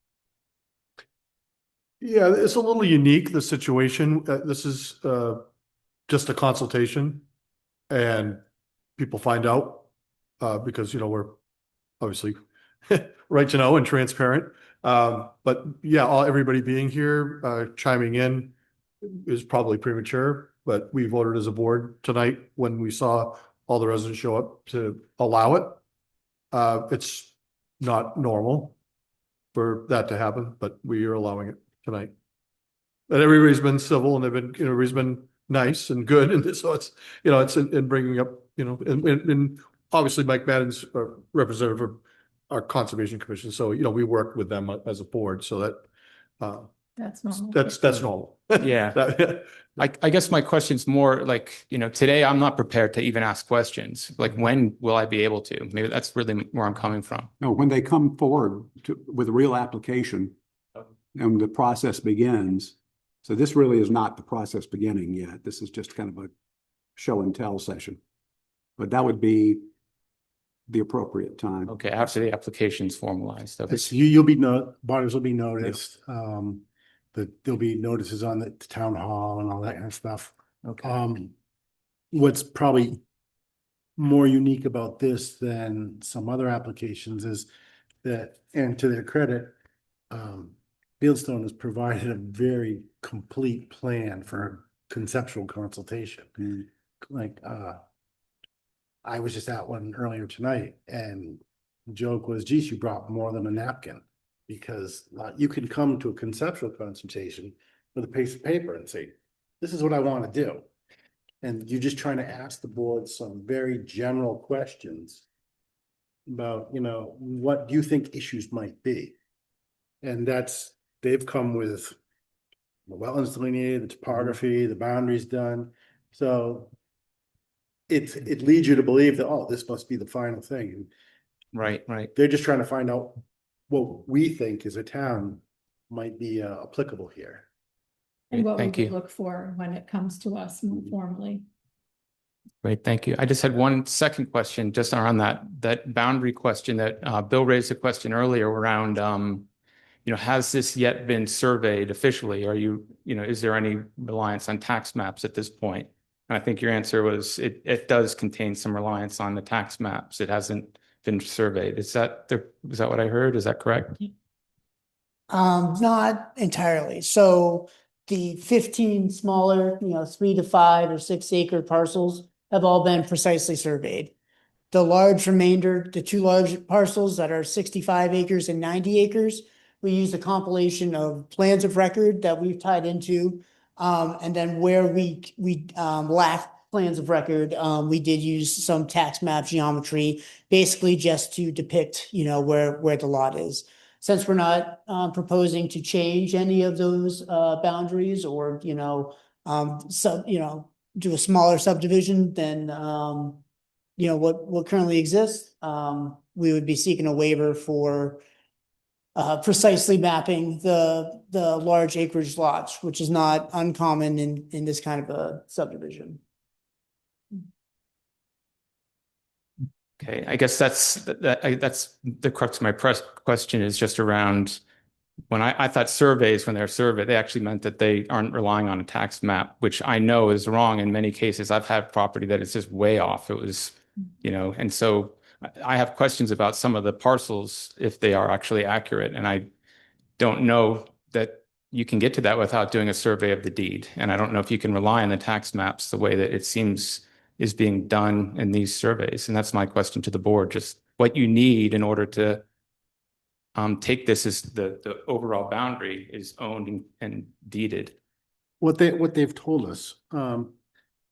Yeah, it's a little unique, the situation. This is just a consultation, and people find out because, we're obviously right to know and transparent. But yeah, everybody being here, chiming in is probably premature, but we voted as a board tonight when we saw all the residents show up to allow it. It's not normal for that to happen, but we are allowing it tonight. And everybody's been civil, and everybody's been nice and good. And so it's, it's in bringing up, and obviously Mike Madden's a representative of our Conservation Commission. So, we worked with them as a board, so that That's normal. that's normal. Yeah. I guess my question's more today I'm not prepared to even ask questions. When will I be able to? Maybe that's really where I'm coming from. No, when they come forward with a real application and the process begins. So this really is not the process beginning yet. This is just kind of a show and tell session. But that would be the appropriate time. Okay, after the application's formalized. Okay. Butters will be noticed. There'll be notices on the town hall and all that kind of stuff. Okay. What's probably more unique about this than some other applications is that, and to their credit, Fieldstone has provided a very complete plan for conceptual consultation. I was just at one earlier tonight, and the joke was, geez, you brought more than a napkin, because you can come to a conceptual consultation with a piece of paper and say, this is what I want to do. And you're just trying to ask the board some very general questions about, what do you think issues might be? And they've come with the wetlands delineated, the topography, the boundaries done. So it leads you to believe that, oh, this must be the final thing. And Right, right. they're just trying to find out what we think as a town might be applicable here. And what we Thank would you. look for when it comes to us more formally. Great, thank you. I just had one second question just around that boundary question that Bill raised a question earlier around, has this yet been surveyed officially? Are is there any reliance on tax maps at this point? And I think your answer was it does contain some reliance on the tax maps. It hasn't been surveyed. Is that what I heard? Is that correct? Not entirely. So the 15 smaller, 3 to 5 or 6 acre parcels have all been precisely surveyed. The large remainder, the 2 large parcels that are 65 acres and 90 acres, we use a compilation of plans of record that we've tied into. And then where we lack plans of record, we did use some tax map geometry, basically just to depict, where the lot is. Since we're not proposing to change any of those boundaries or, do a smaller subdivision than, what currently exists, we would be seeking a waiver for precisely mapping the large acreage lots, which is not uncommon in this kind of a subdivision. Okay, I guess that's the crux of my question is just around when I thought surveys, when they're surveyed, they actually meant that they aren't relying on a tax map, which I know is wrong in many cases. I've had property that is just way off. It was, and so I have questions about some of the parcels if they are actually accurate. And I don't know that you can get to that without doing a survey of the deed. And I don't know if you can rely on the tax maps the way that it seems is being done in these surveys. And that's my question to the board, just what you need in order to take this as the overall boundary is owned and deeded. What they've told us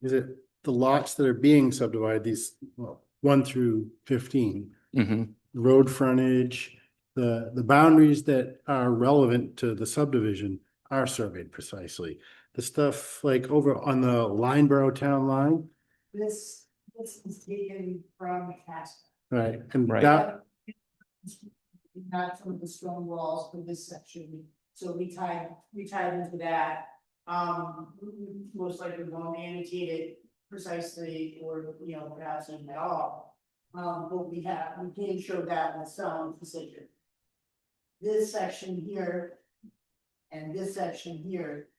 is that the lots that are being subdivided, these 1 through 15, road frontage, the boundaries that are relevant to the subdivision are surveyed precisely. The stuff like over on the Lineborough town line. This is taken from tax. Right, and Right. that, Not some of the stone walls for this section, so we tied into that. We most likely won't annotate it precisely or, perhaps even at all. But we can show that with some precision. This section here and this section here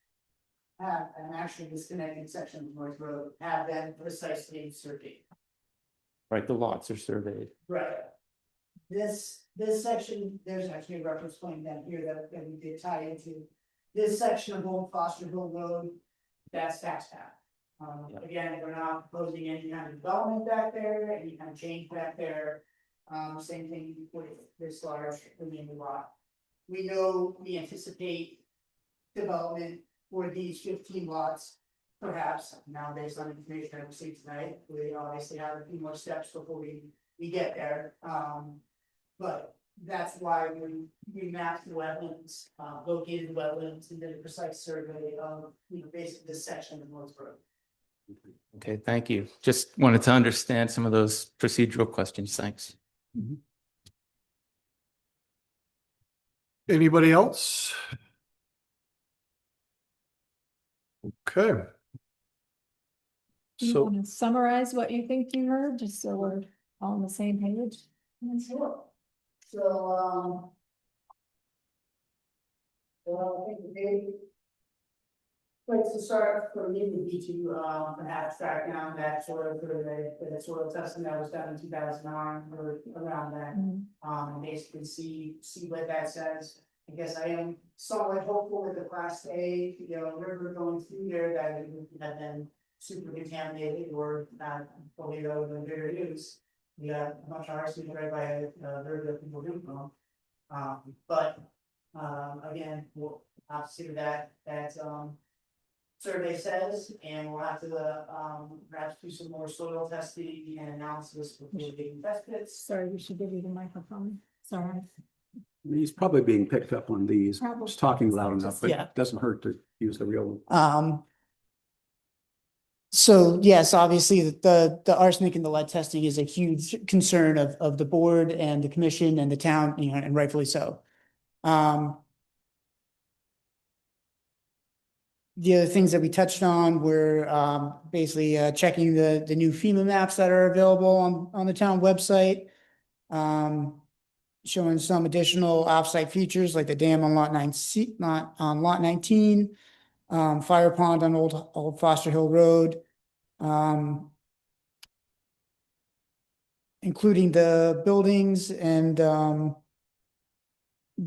have, and actually this connecting section of North Road have been precisely surveyed. Right, the lots are surveyed. Right. This section, there's actually a reference point down here that we did tie into. This section of Old Foster Hill Road, that's tax map. Again, we're not proposing any kind of development back there, any kind of change back there. Same thing with this large remaining lot. We anticipate development for these 15 lots. Perhaps now based on information I received tonight, we obviously have a few more steps before we get there. But that's why we mapped the wetlands, located the wetlands, and did a precise survey of, basically this section of North Road. Okay, thank you. Just wanted to understand some of those procedural questions. Thanks. Anybody else? Okay. Do you So, want to summarize what you think you heard, just so we're all on the same page? Sure. So, I think the big place to start for me would be to perhaps track down that soil survey, the soil testing that was done in 2009 or around that. And basically see what that says. I guess I am somewhat hopeful with the Class A, river going through there that it would have been super contaminated or not fully relevant to use. We got a bunch of arsenic right by a river that people do know. But again, we'll have to see what that survey says, and we'll have to perhaps do some more soil testing and analysis before digging test pits. Sorry, we should give you the microphone. Sorry. He's probably being picked up on these, Probably. just talking loud enough, but Yeah. it doesn't hurt to use the real one. So yes, obviously the arsenic and the lead testing is a huge concern of the board and the commission and the town, you know, and rightfully so. The other things that we touched on were basically checking the new FEMA maps that are available on the town website. Showing some additional offsite features like the dam on lot 9C, not on lot 19, fire pond on Old Foster Hill Road. Including the buildings and the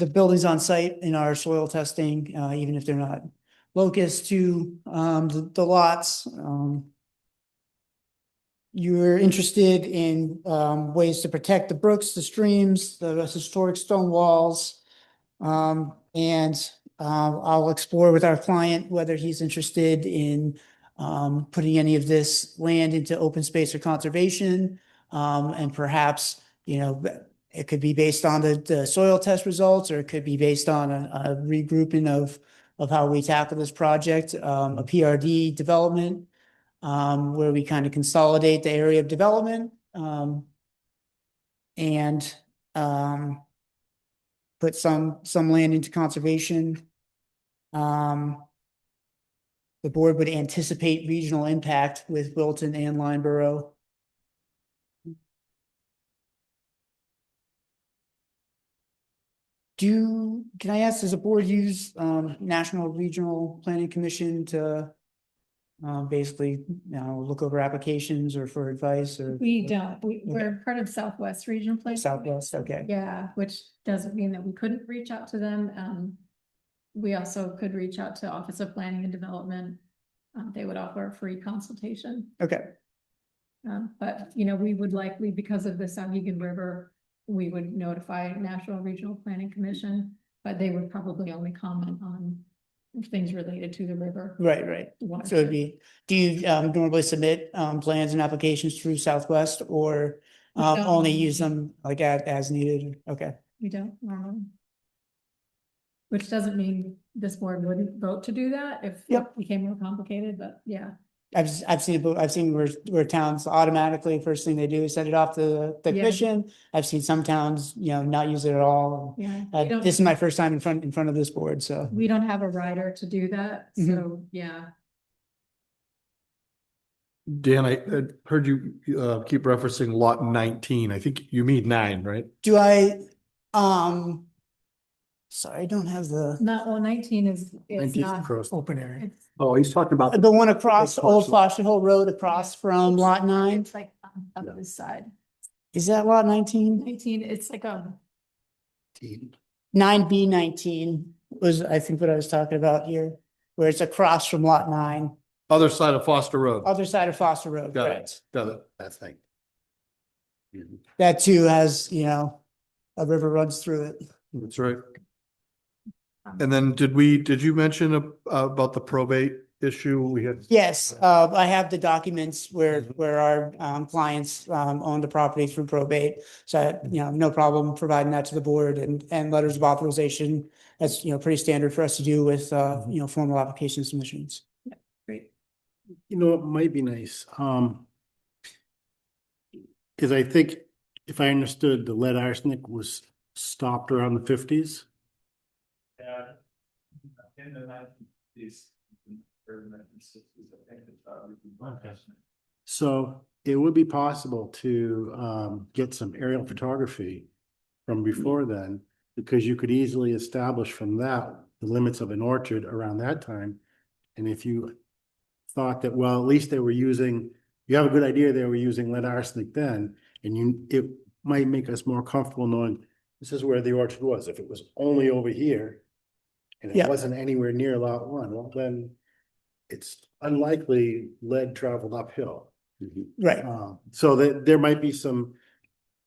buildings on site in our soil testing, even if they're not locus to the lots. You're interested in ways to protect the brooks, the streams, the historic stone walls. And I'll explore with our client whether he's interested in putting any of this land into open space or conservation. And perhaps, you know, it could be based on the soil test results, or it could be based on a regrouping of how we tackle this project, a PRD development, where we kind of consolidate the area of development, and put some land into conservation. The board would anticipate regional impact with Wilton and Lineborough. Can I ask, does the board use National Regional Planning Commission to basically, you know, look over applications or for advice, or? We don't, we're part of Southwest Regional Planning. Southwest, okay. Yeah, which doesn't mean that we couldn't reach out to them. We also could reach out to Office of Planning and Development. They would offer a free consultation. Okay. But, you know, we would likely, because of the Sauhegan River, we would notify National Regional Planning Commission, but they would probably only comment on things related to the river. Right. So it'd be, do you normally submit plans and applications through Southwest, or We don't. only use them like as needed? Okay. We don't normally. Which doesn't mean this board wouldn't vote to do that if it Yep. became more complicated, but yeah. I've seen where towns automatically, first thing they do is send it off to the Yeah. commission. I've seen some towns, you know, not use it at all. Yeah. We don't- This is my first time in front of this board, so. We don't have a rider to do that, so yeah. Dan, I heard you keep referencing lot 19. I think you mean 9, right? Do I, sorry, I don't have the, Not, well, 19 is, it's 19 not. across. open area. It's Oh, he's talking about. The one across Big Old parcel. Foster Hill Road across from lot 9. It's like on this side. Is that lot 19? 19, it's like a, 9B19 was, I think, what I was talking about here, where it's across from lot 9, Other side of Foster Road. other side of Foster Road, Got it. correct? Got it. That's thing. That too has, you know, a river runs through it. That's right. And then did you mention about the probate issue we had? Yes, I have the documents where our clients own the property through probate. So, you know, no problem providing that to the board, and letters of authorization. That's, you know, pretty standard for us to do with, you know, formal application submissions. great. You know, it might be nice, is I think, if I understood, the lead arsenic was stopped around the 50s. In the 90s, early 1960s, I think it's Okay. So it would be possible to get some aerial photography from before then, because you could easily establish from that the limits of an orchard around that time. And if you thought that, well, at least they were using, you have a good idea they were using lead arsenic then, and it might make us more comfortable knowing this is where the orchard was. If it was only over here and it Yeah. wasn't anywhere near lot 1, well, then it's unlikely lead traveled uphill. Right. So that there might be some,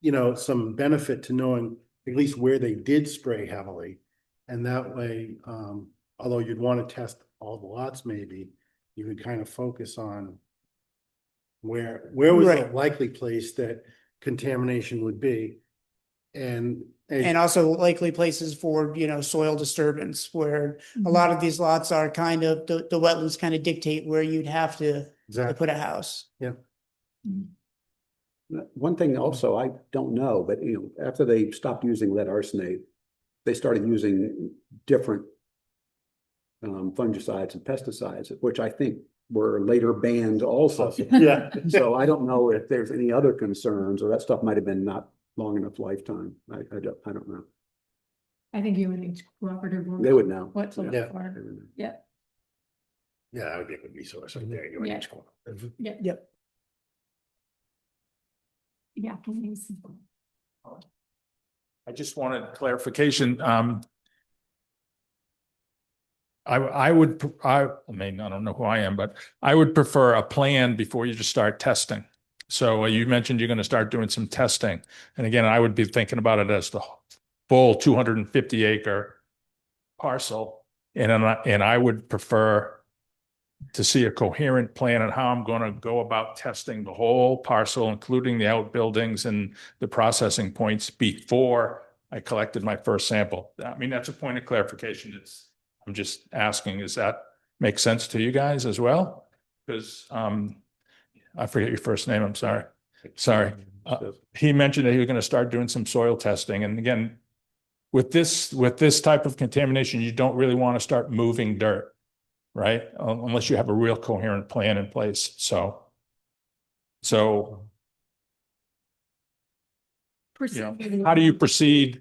you know, some benefit to knowing at least where they did spray heavily. And that way, although you'd want to test all the lots, maybe you could kind of focus on where was the Right. likely place that contamination would be. And Also likely places for, you know, soil disturbance, where a lot of these lots are kind of, the wetlands kind of dictate where you'd have to Exactly. put a house. One thing also, I don't know, but after they stopped using lead arsenate, they started using different fungicides and pesticides, which I think were later banned also. Yeah. So I don't know if there's any other concerns, or that stuff might have been not long enough lifetime. I don't know. I think UNH cooperative. will They would know. What to look Yeah. for. Yeah, Yeah, that would be a good resource right there. Yeah. yeah. Yep. Yeah. please. I just wanted clarification. I would, I mean, I don't know who I am, but I would prefer a plan before you just start testing. So you mentioned you're going to start doing some testing. And again, I would be thinking about it as the full 250 acre parcel. And I would prefer to see a coherent plan on how I'm going to go about testing the whole parcel, including the outbuildings and the processing points before I collected my first sample. I mean, that's a point of clarification. I'm just asking, does that make sense to you guys as well? Because I forget your first name. I'm sorry. Sorry. He mentioned that he was going to start doing some soil testing. And again, with this type of contamination, you don't really want to start moving dirt, right? Unless you have a real coherent plan in place. So how do you proceed?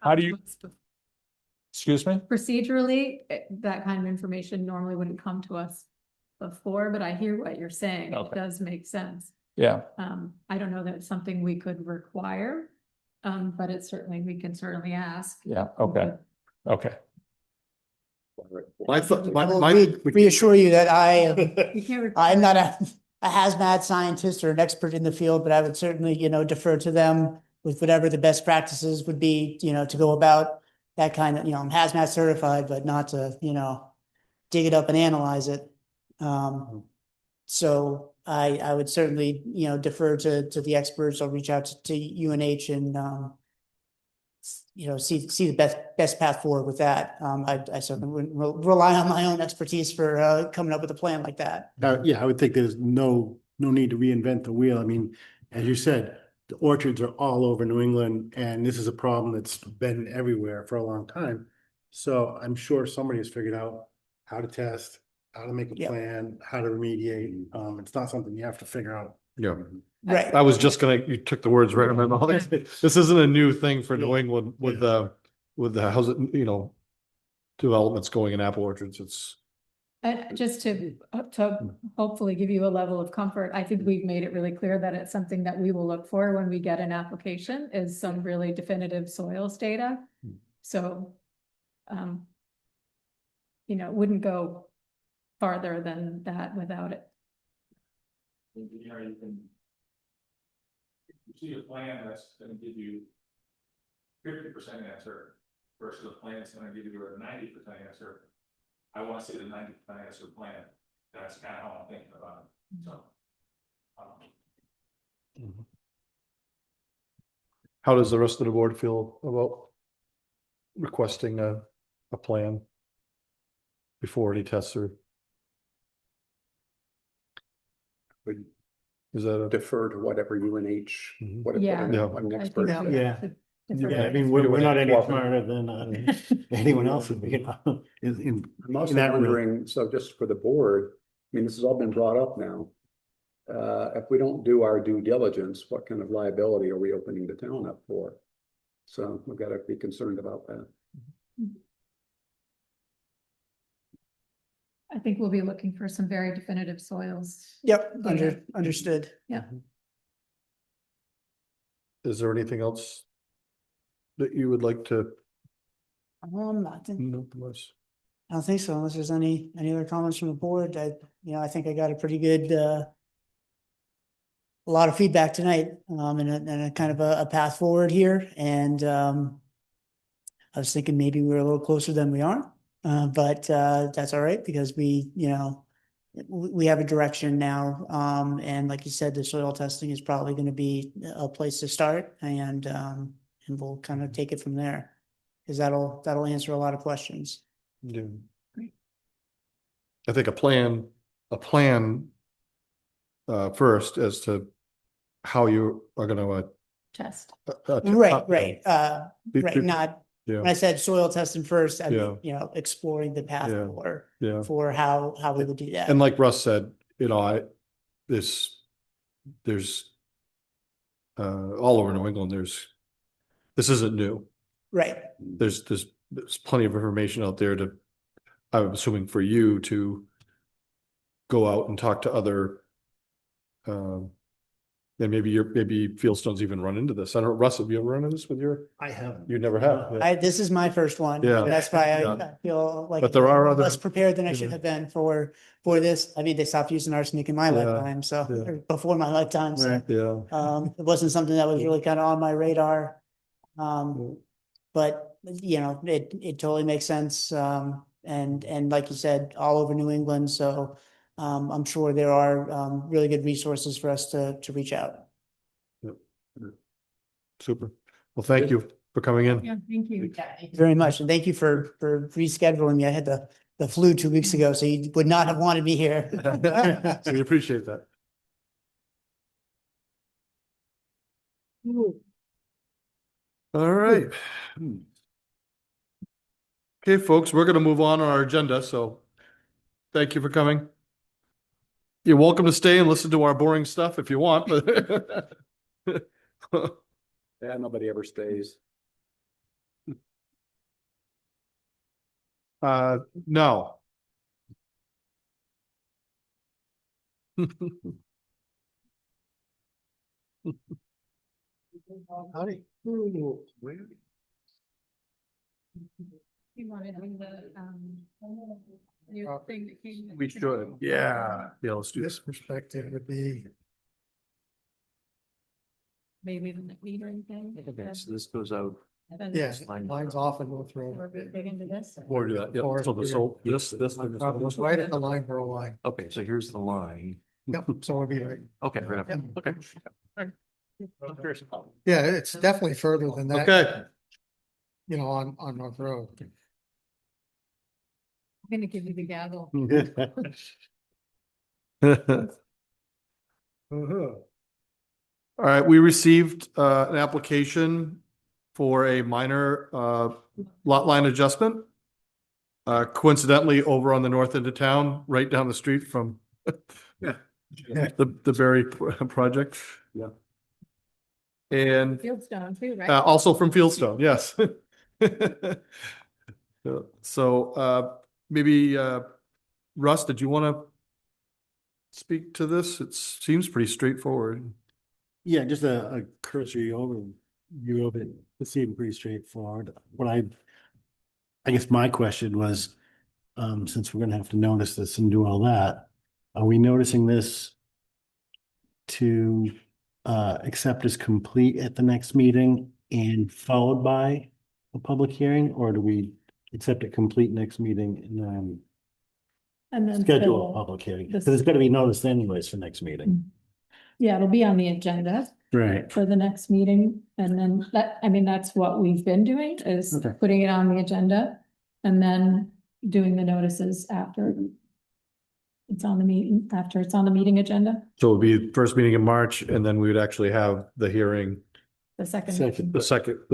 Excuse me? Procedurally, that kind of information normally wouldn't come to us before, but I hear what you're saying. It Okay. does make sense. Yeah. I don't know that it's something we could require, but it's certainly, we can certainly ask. Yeah. Okay. Okay. I thought, I will reassure you that You can't require. I'm not a hazmat scientist or an expert in the field, but I would certainly, defer to them with whatever the best practices would be, to go about that kind of, I'm hazmat certified, but not to, dig it up and analyze it. So I would certainly, defer to the experts. I'll reach out to UNH and, see the best path forward with that. I certainly wouldn't rely on my own expertise for coming up with a plan like that. yeah, I would think there's no need to reinvent the wheel. I mean, as you said, the orchards are all over New England, and this is a problem that's been everywhere for a long time. So I'm sure somebody has figured out how to test, how to make a Yeah. plan, how to remediate. It's not something you have to figure out. Yeah. Right. I was just you took the words right out of my mouth. This isn't a new thing for New England with the how's it, developments going in apple orchards. It's. And just to hopefully give you a level of comfort, I think we've made it really clear that it's something that we will look for when we get an application is some really definitive soils data. So, wouldn't go farther than that without it. You see a plan that's going to give you 50% answer versus a plan that's going to give you a 90% answer. I want to see the 90% answer plan. That's kind of how I'm thinking about it. So, How does the rest of the board feel about requesting a plan before any tests are? Would Is that defer to whatever UNH, whatever, Yeah. I'm an I expert. think we have to defer. Yeah, I mean, we're not any smarter than anyone else would be, I'm in also that realm. wondering, so just for the board, I mean, this has all been brought up now. If we don't do our due diligence, what kind of liability are we opening the town up for? So we've got to be concerned about that. I think we'll be looking for some very definitive soils. Yep, Yeah. understood. Yeah. Is there anything else that you would like to? I don't think so, unless there's any other comments from the board. I think I got a pretty good, a lot of feedback tonight, and a kind of a path forward here. And, I was thinking maybe we're a little closer than we are, but, that's all right because we have a direction now. And like you said, the soil testing is probably going to be a place to start, and we'll kind of take it from there. Cause that'll answer a lot of questions. Yeah. Great. I think a plan first as to how you are gonna. Test. Right, right, be- right, be- not, Yeah, when I said soil testing first, I Yeah. mean, exploring the path Yeah. yeah. for how we would do that. And like Russ said, there's all over New England, this isn't new. Right, There's plenty of information out there I'm assuming for you to go out and talk to other, and maybe Fieldstone's even run into this. I don't know, Russ, have you ever run into this with I haven't. you never have? this is my first one. Yeah. That's why Yeah. I feel like. But there are I'm other- less prepared than I should Yeah. have been for this. I mean, they stopped using arsenic in my Yeah. lifetime, so, Yeah. or before my lifetime, so. Yeah. It wasn't something that was really kind of on my radar. But, it totally makes sense. And like you said, all over New England, so, I'm sure there are, really good resources for us to reach out. Super. Well, thank you for coming in. Yeah, thank you. Thank you very much, and thank you for rescheduling me. I had the flu 2 weeks ago, so you would not have wanted me here. We appreciate that. All right. Okay, folks, we're gonna move on our agenda, so thank you for coming. You're welcome to stay and listen to our boring stuff if you want, but Yeah, nobody ever stays. no. Howdy. You wanted new thing that came. We should, yeah. Yeah, let's do This this. perspective would be. Maybe the metering thing. Okay, so this goes out. Then Yeah, lines off and go through. We're big into this. Or do that, yeah. So this. Right at the line for a line. Okay, so here's the line. Yep, so it'll be right. Okay, right up. Yep. Okay. Yeah, it's definitely further than that. Okay. On North Road. I'm gonna give you the gavel. All right, we received an application for a minor lot line adjustment. Coincidentally, over on the north end of town, right down the street from the Berry project. Yeah. And Fieldstone too, right? also from Fieldstone, yes. So maybe Russ, did you want to speak to this? It seems pretty straightforward. Yeah, just a cursory overview of it. It seemed pretty straightforward. I guess my question was, since we're gonna have to notice this and do all that, are we noticing this to accept as complete at the next meeting and followed by a public hearing, or do we accept it complete next meeting and then And then schedule a so- public hearing? this- Because it's gonna be noticed anyways for next meeting. Yeah, it'll be on the agenda Right. for the next meeting. And then that's what we've been doing is Okay. putting it on the agenda and then doing the notices after it's on the meeting agenda, So it would be first meeting in March, and then we would actually have the hearing, the second. the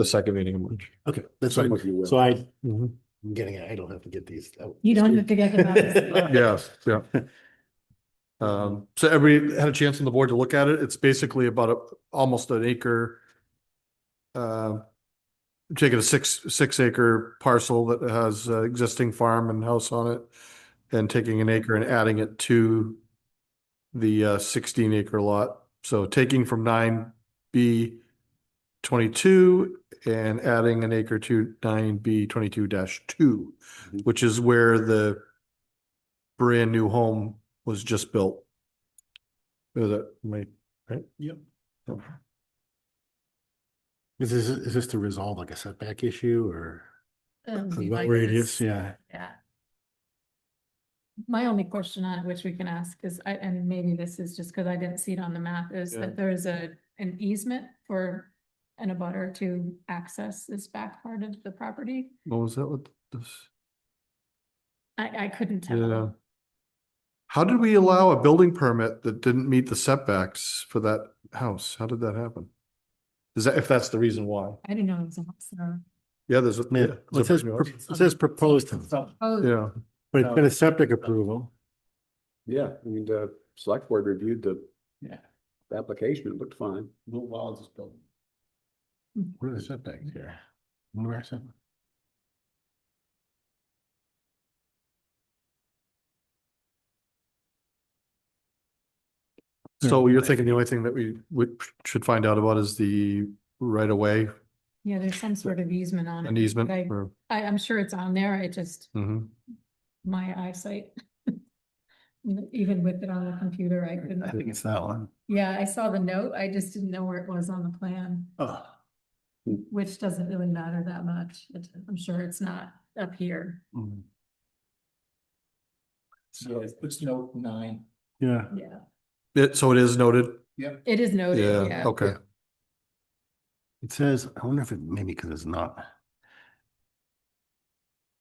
second meeting in March. Okay, that's Some right. of you will. So I'm Mhm. getting it. I don't have to get these out. You don't have to get them out. Yes, yeah. So everybody had a chance on the board to look at it. It's basically about almost an acre. Taking a six acre parcel that has existing farm and house on it. And taking an acre and adding it to the 16 acre lot. So taking from 9B 22 and adding an acre to 9B 22-2, which is where the brand new home was just built. Is that right? Yep. Is this to resolve like a setback issue or what radius? Yeah. Yeah. My only question on it, which we can ask, is and maybe this is just because I didn't see it on the map, is Yeah. that there is an easement for an abutter to access this back part of the property. What was that with this? I couldn't Yeah. tell. How did we allow a building permit that didn't meet the setbacks for that house? How did that happen? Is that, if that's the reason why? I didn't know it was a house there. Yeah, there's a. I mean, yeah, it says, there's it says proposed, Oh, yeah, but it's been a septic approval. Yeah, I mean, the select board reviewed the Yeah. application, it looked fine. No walls is built. What are the setbacks here? Where are setbacks? so you're thinking the only thing that we should find out about is the right of way, yeah, there's some sort of easement on it. an easement? but or- I'm sure it's on there. I just, Mhm. my eyesight. Even with it on the computer, I couldn't. I think it's that one. Yeah, I saw the note. I just didn't know where it was on the plan, Oh, which doesn't really matter that much. I'm sure it's not up here. mm, So it's note 9. yeah. Yeah, So it is noted? it is noted, Yeah, yeah. okay. It says, I wonder if it, maybe because it's not.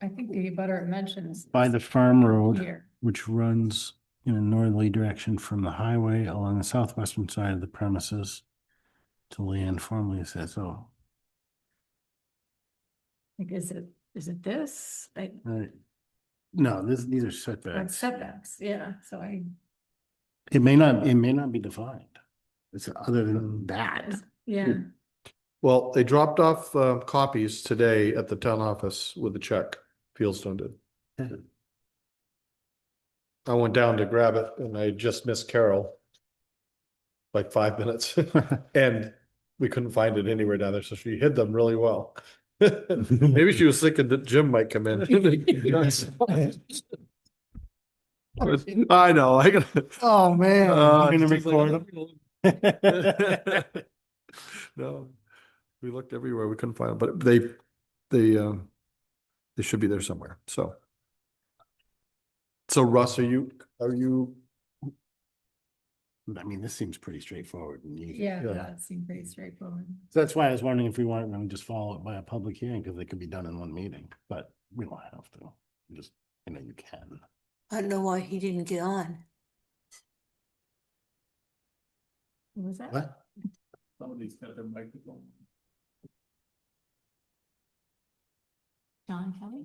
I think the butter mentions. By the farm road, Here, which runs in a northerly direction from the highway along the southwestern side of the premises to land formerly says, oh, like, is it this? right. No, these are Like setbacks. setbacks, yeah, so It may not be defined. It's other than that. yeah, Well, they dropped off copies today at the town office with a check. Fieldstone did. I went down to grab it and I just missed Carol. Like 5 minutes and we couldn't find it anywhere down there, so she hid them really well. Maybe she was thinking that Jim might come in. I know, I gotta. Oh, man. Uh, I'm gonna it's just record like- them. No, we looked everywhere, we couldn't find them, but they should be there somewhere, so. So Russ, are you, I mean, this seems pretty straightforward and easy. yeah, that seemed pretty straightforward. So that's why I was wondering if we weren't gonna just follow it by a public hearing, because they could be done in one meeting, but we don't have to. Just, you can. I don't know why he didn't get on. What was that? What? Somebody's got their microphone. John Kelly?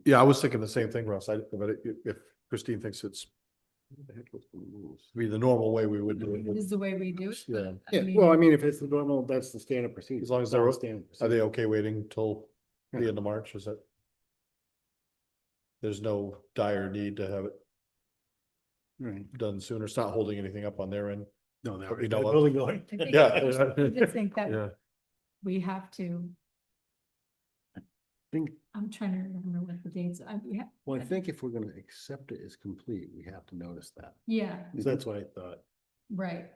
yeah, I was thinking the same thing, Russ, but if Christine thinks it's. Be the normal way we would do This it, is the way we do it. yeah, Yeah, well, I mean, if it's the normal, that's the standard procedure. as long as they're, Standard are procedure. they okay waiting till the end of March, is that? There's no dire need to have it Right. done sooner, it's not holding anything up on their end. No, they But already we know got a what- building going. I think- Yeah. I just think that Yeah, we have to, Think, I'm trying to remember what the dates, well, I think if we're gonna accept it as complete, we have to notice that. yeah, So that's what I thought. right.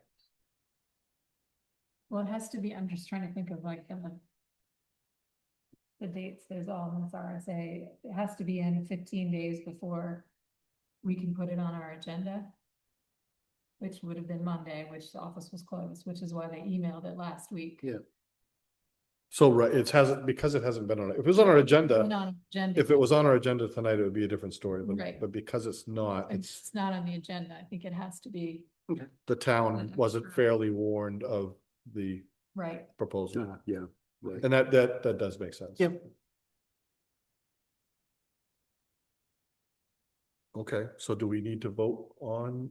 Well, it has to be, I'm just trying to think of like the dates, there's all in this RSA, it has to be in 15 days before we can put it on our agenda, which would have been Monday, which the office was closed, which is why they emailed it last week. Yeah. so, right, it hasn't, because it hasn't been on, if it was on our Been agenda, on agenda. if it was on our agenda tonight, it would be a different story, Right. but because it's not, It's not on the agenda, I think it has to be, the town wasn't fairly warned of the right, proposal. Yeah, right. And that does make sense. Yep. Okay, so do we need to vote on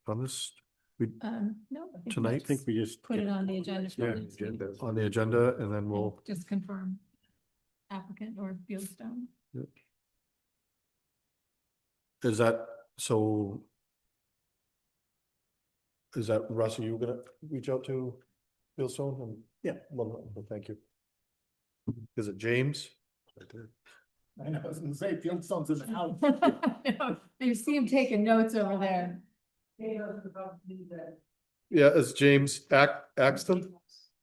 on this? We, no. I think Tonight? I let's think we just. Put it on the agenda. for Yeah, next week. agenda. on the agenda, and then And we'll, just confirm applicant or Fieldstone. is that, so? Is that, Russ, are you gonna reach out to Fieldstone? Yeah. Well, thank you. Is it James? I know, I was gonna say, Fieldstone's in the house. You see him taking notes over there. Yeah, it's James Axton?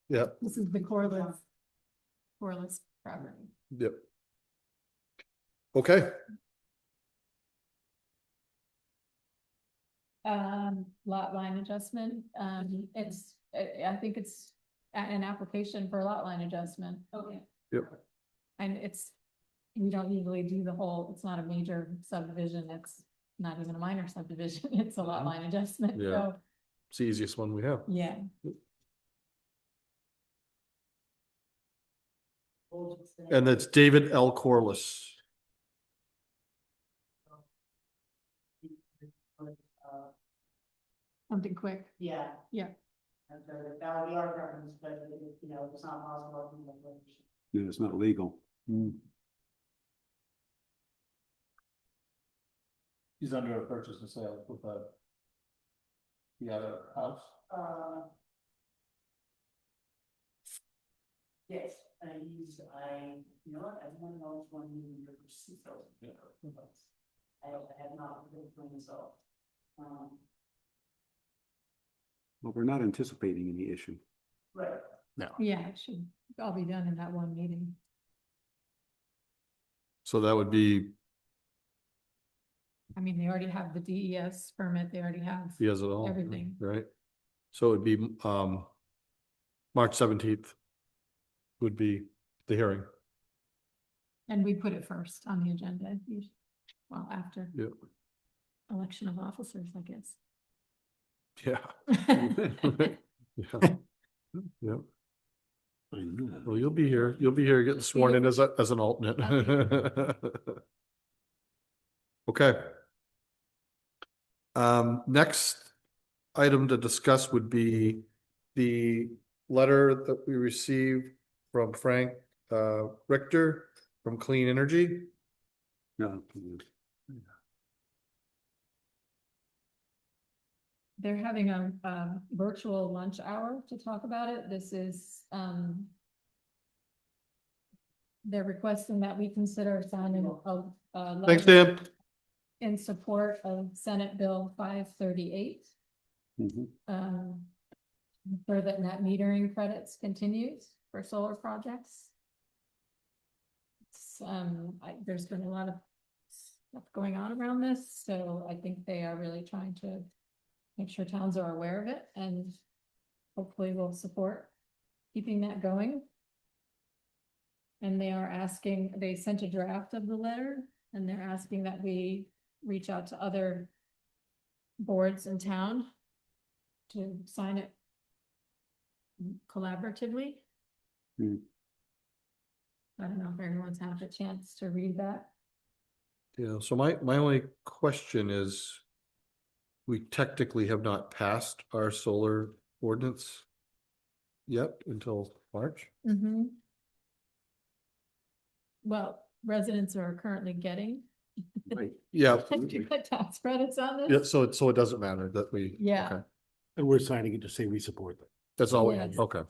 Yeah, This is the Corliss property. yep. Okay, Lot line adjustment, it's, I think it's an application for a lot line adjustment. Okay. Yep. And it's we don't usually do the whole, it's not a major subdivision, it's not even a minor subdivision, it's a lot line adjustment, Yeah. so, It's the easiest one we have. yeah. And that's David L. Corliss. Something quick. Yeah. Yeah. That would be our preference, but you know, it's not possible. Yeah, it's not legal. He's under a purchase and sale with the other house. Yes, you know what, everyone knows when you pursue those. I have not been doing so. Well, we're not anticipating any issue. Right. Yeah, it should all be done in that one meeting. So that would be, I mean, they already have the DES permit, they already have he has it all. everything. Right? So it would be, March 17th would be the hearing. And we put it first on the agenda, well, after Yeah. election of officers, I guess. Yeah. Yeah. Yeah. Well, you'll be here getting sworn in as an alternate. Okay. Next item to discuss would be the letter that we received from Frank Richter from Clean Energy. No. They're having a virtual lunch hour to talk about it. This is, they're requesting that we consider signing a Thanks, letter Dan. in support of Senate Bill 538. Mhm. For that net metering credits continues for solar projects. It's, there's been a lot of stuff going on around this, so I think they are really trying to make sure towns are aware of it and hopefully will support keeping that going. And they are asking, they sent a draft of the letter and they're asking that we reach out to other boards in town to sign it collaboratively. Hmm. I don't know if everyone's had a chance to read that. Yeah, so my only question is, we technically have not passed our solar ordinance yet until March. Mm-hmm. Well, residents are currently getting Right. Yeah, tax credits on this. yeah, so it doesn't matter that we. Yeah. Okay. And we're signing it to say we support them. That's all, Yes. okay,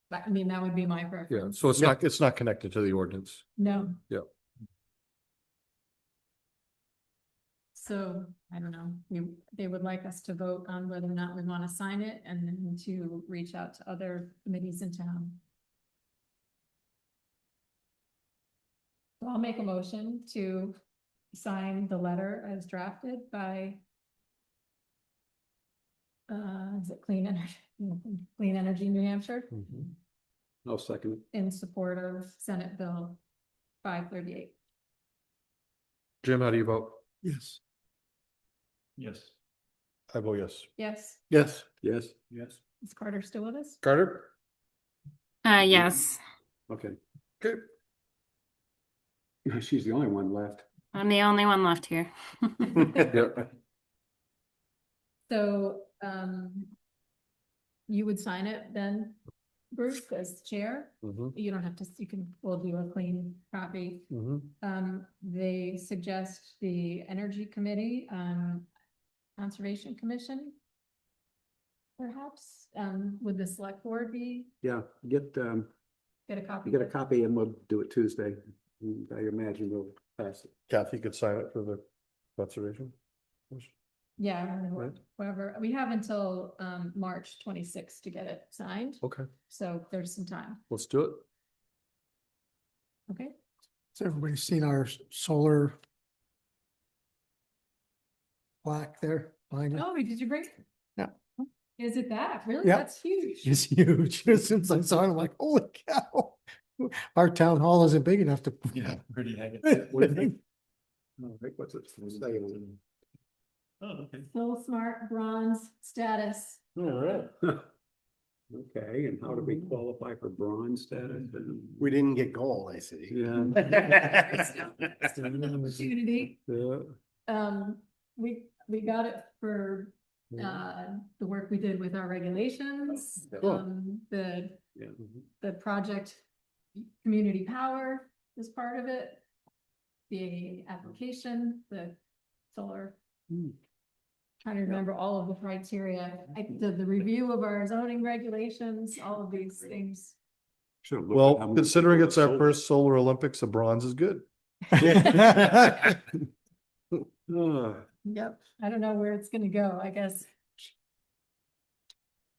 But, I mean, that would be my yeah, preference. so it's not connected to the ordinance. No. Yeah. So, I don't know, they would like us to vote on whether or not we want to sign it and then to reach out to other committees in town. So I'll make a motion to sign the letter as drafted by is it Clean Energy New Hampshire I'll second it. in support of Senate Bill 538. Jim, how do you vote? Yes. Yes. I vote yes. Yes, Yes. Yes. Yes. is Carter still with us? Carter? Yes, Okay. Okay. She's the only one left. I'm the only one left here. Yeah. So, you would sign it then, Bruce, as chair? Mhm, You don't have to, we'll do a clean copy. mhm. They suggest the Energy Committee, Conservation Commission. Perhaps, would the select board Yeah, get get a copy? you get a copy and we'll do it Tuesday. I imagine we'll pass it. Kathy could sign it for the conservation. Yeah, I don't know, Right. whoever, we have until, March 26th to get it signed, Okay, so there's some time, let's do it. okay? So everybody's seen our solar plaque there behind it? Oh, did you bring? Yeah. Is it that? Really? Yeah. That's huge. It's huge. Since I saw it, I'm like, holy cow. Our town hall isn't big enough to. Yeah, pretty hanging. What do you think? Oh, Rick, what's it? Oh, okay. Full smart bronze status. All right. Okay, and how do we qualify for bronze status? We didn't get gold, I see. Yeah. Opportunity. Yeah. We got it for the work we did with our regulations, Cool. the project community power is part of it. The application, the solar. Trying to remember all of the criteria, the review of our zoning regulations, all of these things. Well, considering it's our first Solar Olympics, a bronze is good. Yep, I don't know where it's gonna go, I guess.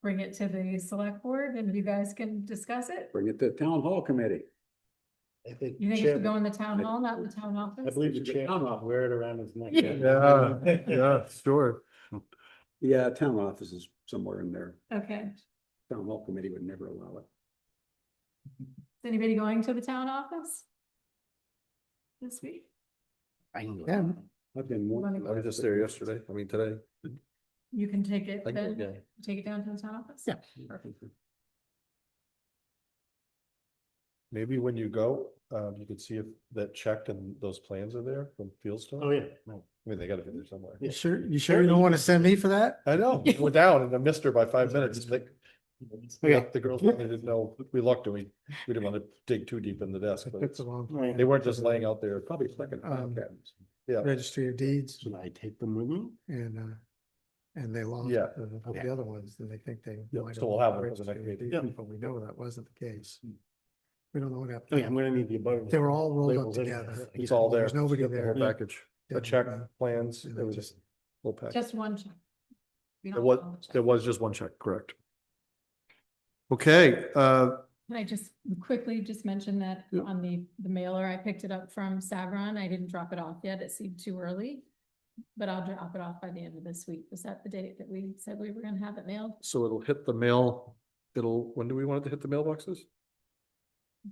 Bring it to the select board and you guys can discuss it. Bring it to town hall committee. I think You think it should go in the town hall, not in the town office? I believe the chairman will wear it around his neck. Yeah, sure. Yeah, town office is somewhere in there. Okay, Town hall committee would never allow it. is anybody going to the town office? This week? Yeah. I've been Wanna- I was just there yesterday, today. You can take it, I can go, then take it down to the town office? Yeah. Perfect. Maybe when you go, you could see if that checked and those plans are there from Fieldstone. Oh, yeah. No. They gotta be there somewhere. You sure you don't want to send me for that? I know, we're down and I missed her by 5 minutes. It's like, Okay. the girls didn't know, we looked and we didn't want to dig too deep in the desk, but That's the wrong. they weren't just laying out there. Probably second. Yeah, Registry of Deeds Should I take them with me? and they lost Yeah. the other ones, and they think they. Yeah, might so we'll have one for the Registry next of meeting. Deeds, But we know that wasn't the case. We don't know what Oh, happened. yeah, I'm gonna need the above. They were all rolled up labels anyway. together. it's all there. There's nobody Got the whole there. package, Yeah. a check, plans, And it they was just- whole package. Just one check. We It don't was, know which. there was just one check, correct. Okay, Can I just quickly just mention that Yeah. on the mailer, I picked it up from Savron. I didn't drop it off yet. It seemed too early. But I'll drop it off by the end of this week. Was that the date that we said we were gonna have it mailed? so it'll hit the mail, when do we want it to hit the mailboxes?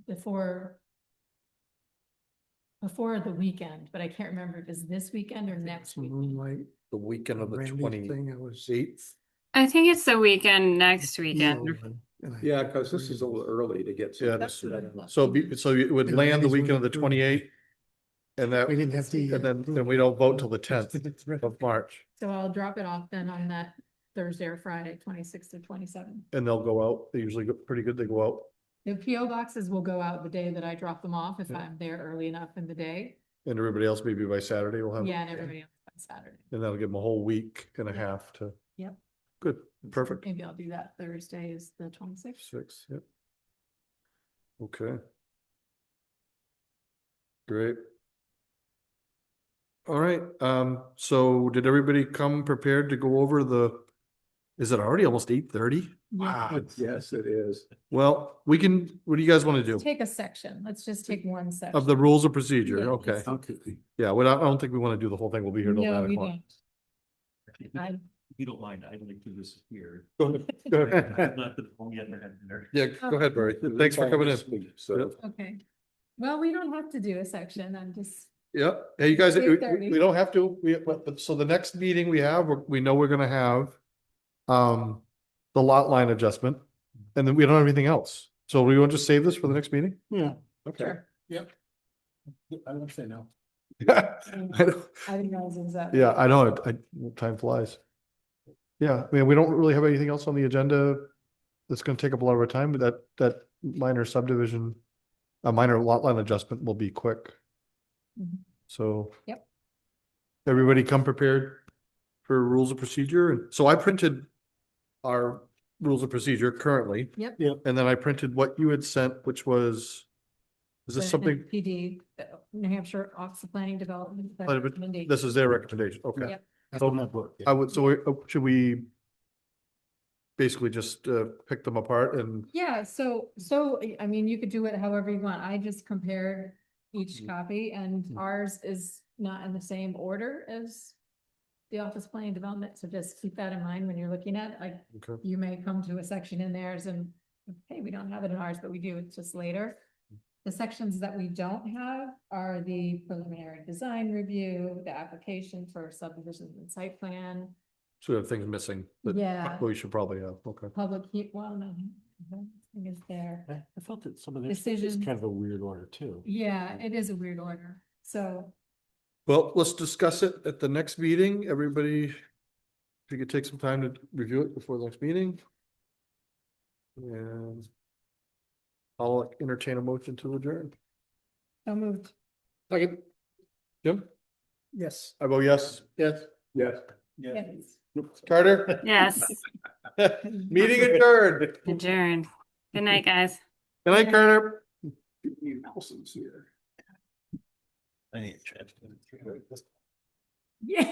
Before the weekend, but I can't remember if it's this weekend or next week. Moonlight. The weekend of the Randy thing, it was. 28th. I think it's the weekend next weekend. Yeah, because this is a little early to get. some- Yeah, That's what I thought. So it would And land the Randy's weekend of the wouldn't do it. 28th. And that, We didn't have to. and then we don't vote till the 10th of March, So I'll drop it off then on that Thursday or Friday, 26th or 27th. and they'll go out, they usually go pretty good, they go out, The PO boxes will go out the day that I drop them off if Yeah. I'm there early enough in the day. and everybody else maybe by Saturday will have. Yeah, and everybody else on Saturday. And that'll give them a whole week and a Yeah. half to. Yep. Good, perfect. Maybe I'll do that Thursday is the 26th. 6, yep. Okay. Great. All right, so did everybody come prepared to go over is it already almost 8:30? Yeah. Yes, it is. Well, what do you guys want to do? Take a section. Let's just take one section. Of the rules of procedure, Yeah, okay. just- Okay. Yeah, well, I don't think we want to do the whole thing, we'll be here till No, 9 we o'clock. don't. I, If you don't mind, I'd like to this here. Go ahead. I've not been home yet, and I haven't dinner. Yeah, go ahead, Barry, thanks for coming in. So, okay. Well, we don't have to do a section. I'm just, Yeah, hey, you guys, we 8:30. don't have to, but so the next meeting we have, we know we're gonna have. The lot line adjustment, and then we don't have anything else. So we want to just save this for the next meeting? Yeah. Okay. sure. Yep. I don't say no. I know. I didn't realize it was that. Yeah, I know, time flies. Yeah, I mean, we don't really have anything else on the agenda that's gonna take up a lot of our time, but that minor subdivision, a minor lot line adjustment will be quick. Mhm. So. Yep. Everybody come prepared for rules of procedure, and so I printed our rules of procedure currently. Yep. Yep. And then I printed what you had sent, which was, is this The something, NHPD, the New Hampshire Office of Planning Development. their But it- recommendation. this is their recommendation, okay. Yep. That's on my book. I would, so should we basically just pick them apart and, Yeah, so, I mean, you could do it however you want. I just compared each copy and ours is not in the same order as the Office of Planning Development, so just keep that in mind when you're looking at, like, okay, you may come to a section in theirs and, hey, we don't have it in ours, but we do, it's just later. The sections that we don't have are the preliminary design review, the application for subdivision and site plan. So we have things missing that Yeah. we should probably have, okay. Public, well, no, I think it's there. I felt that some of this is Decision. kind of a weird order too. Yeah, it is a weird order. So Well, let's discuss it at the next meeting. Everybody, if you could take some time to review it before the next meeting. And I'll entertain a motion to adjourn. so moved. Second. Jim? Yes. I vote yes. Yes. Yes. Yes. Carter? Yes, Meeting adjourned. adjourned. Good night, guys. Good night, Carter. Nelson's here. I need to check. Yeah.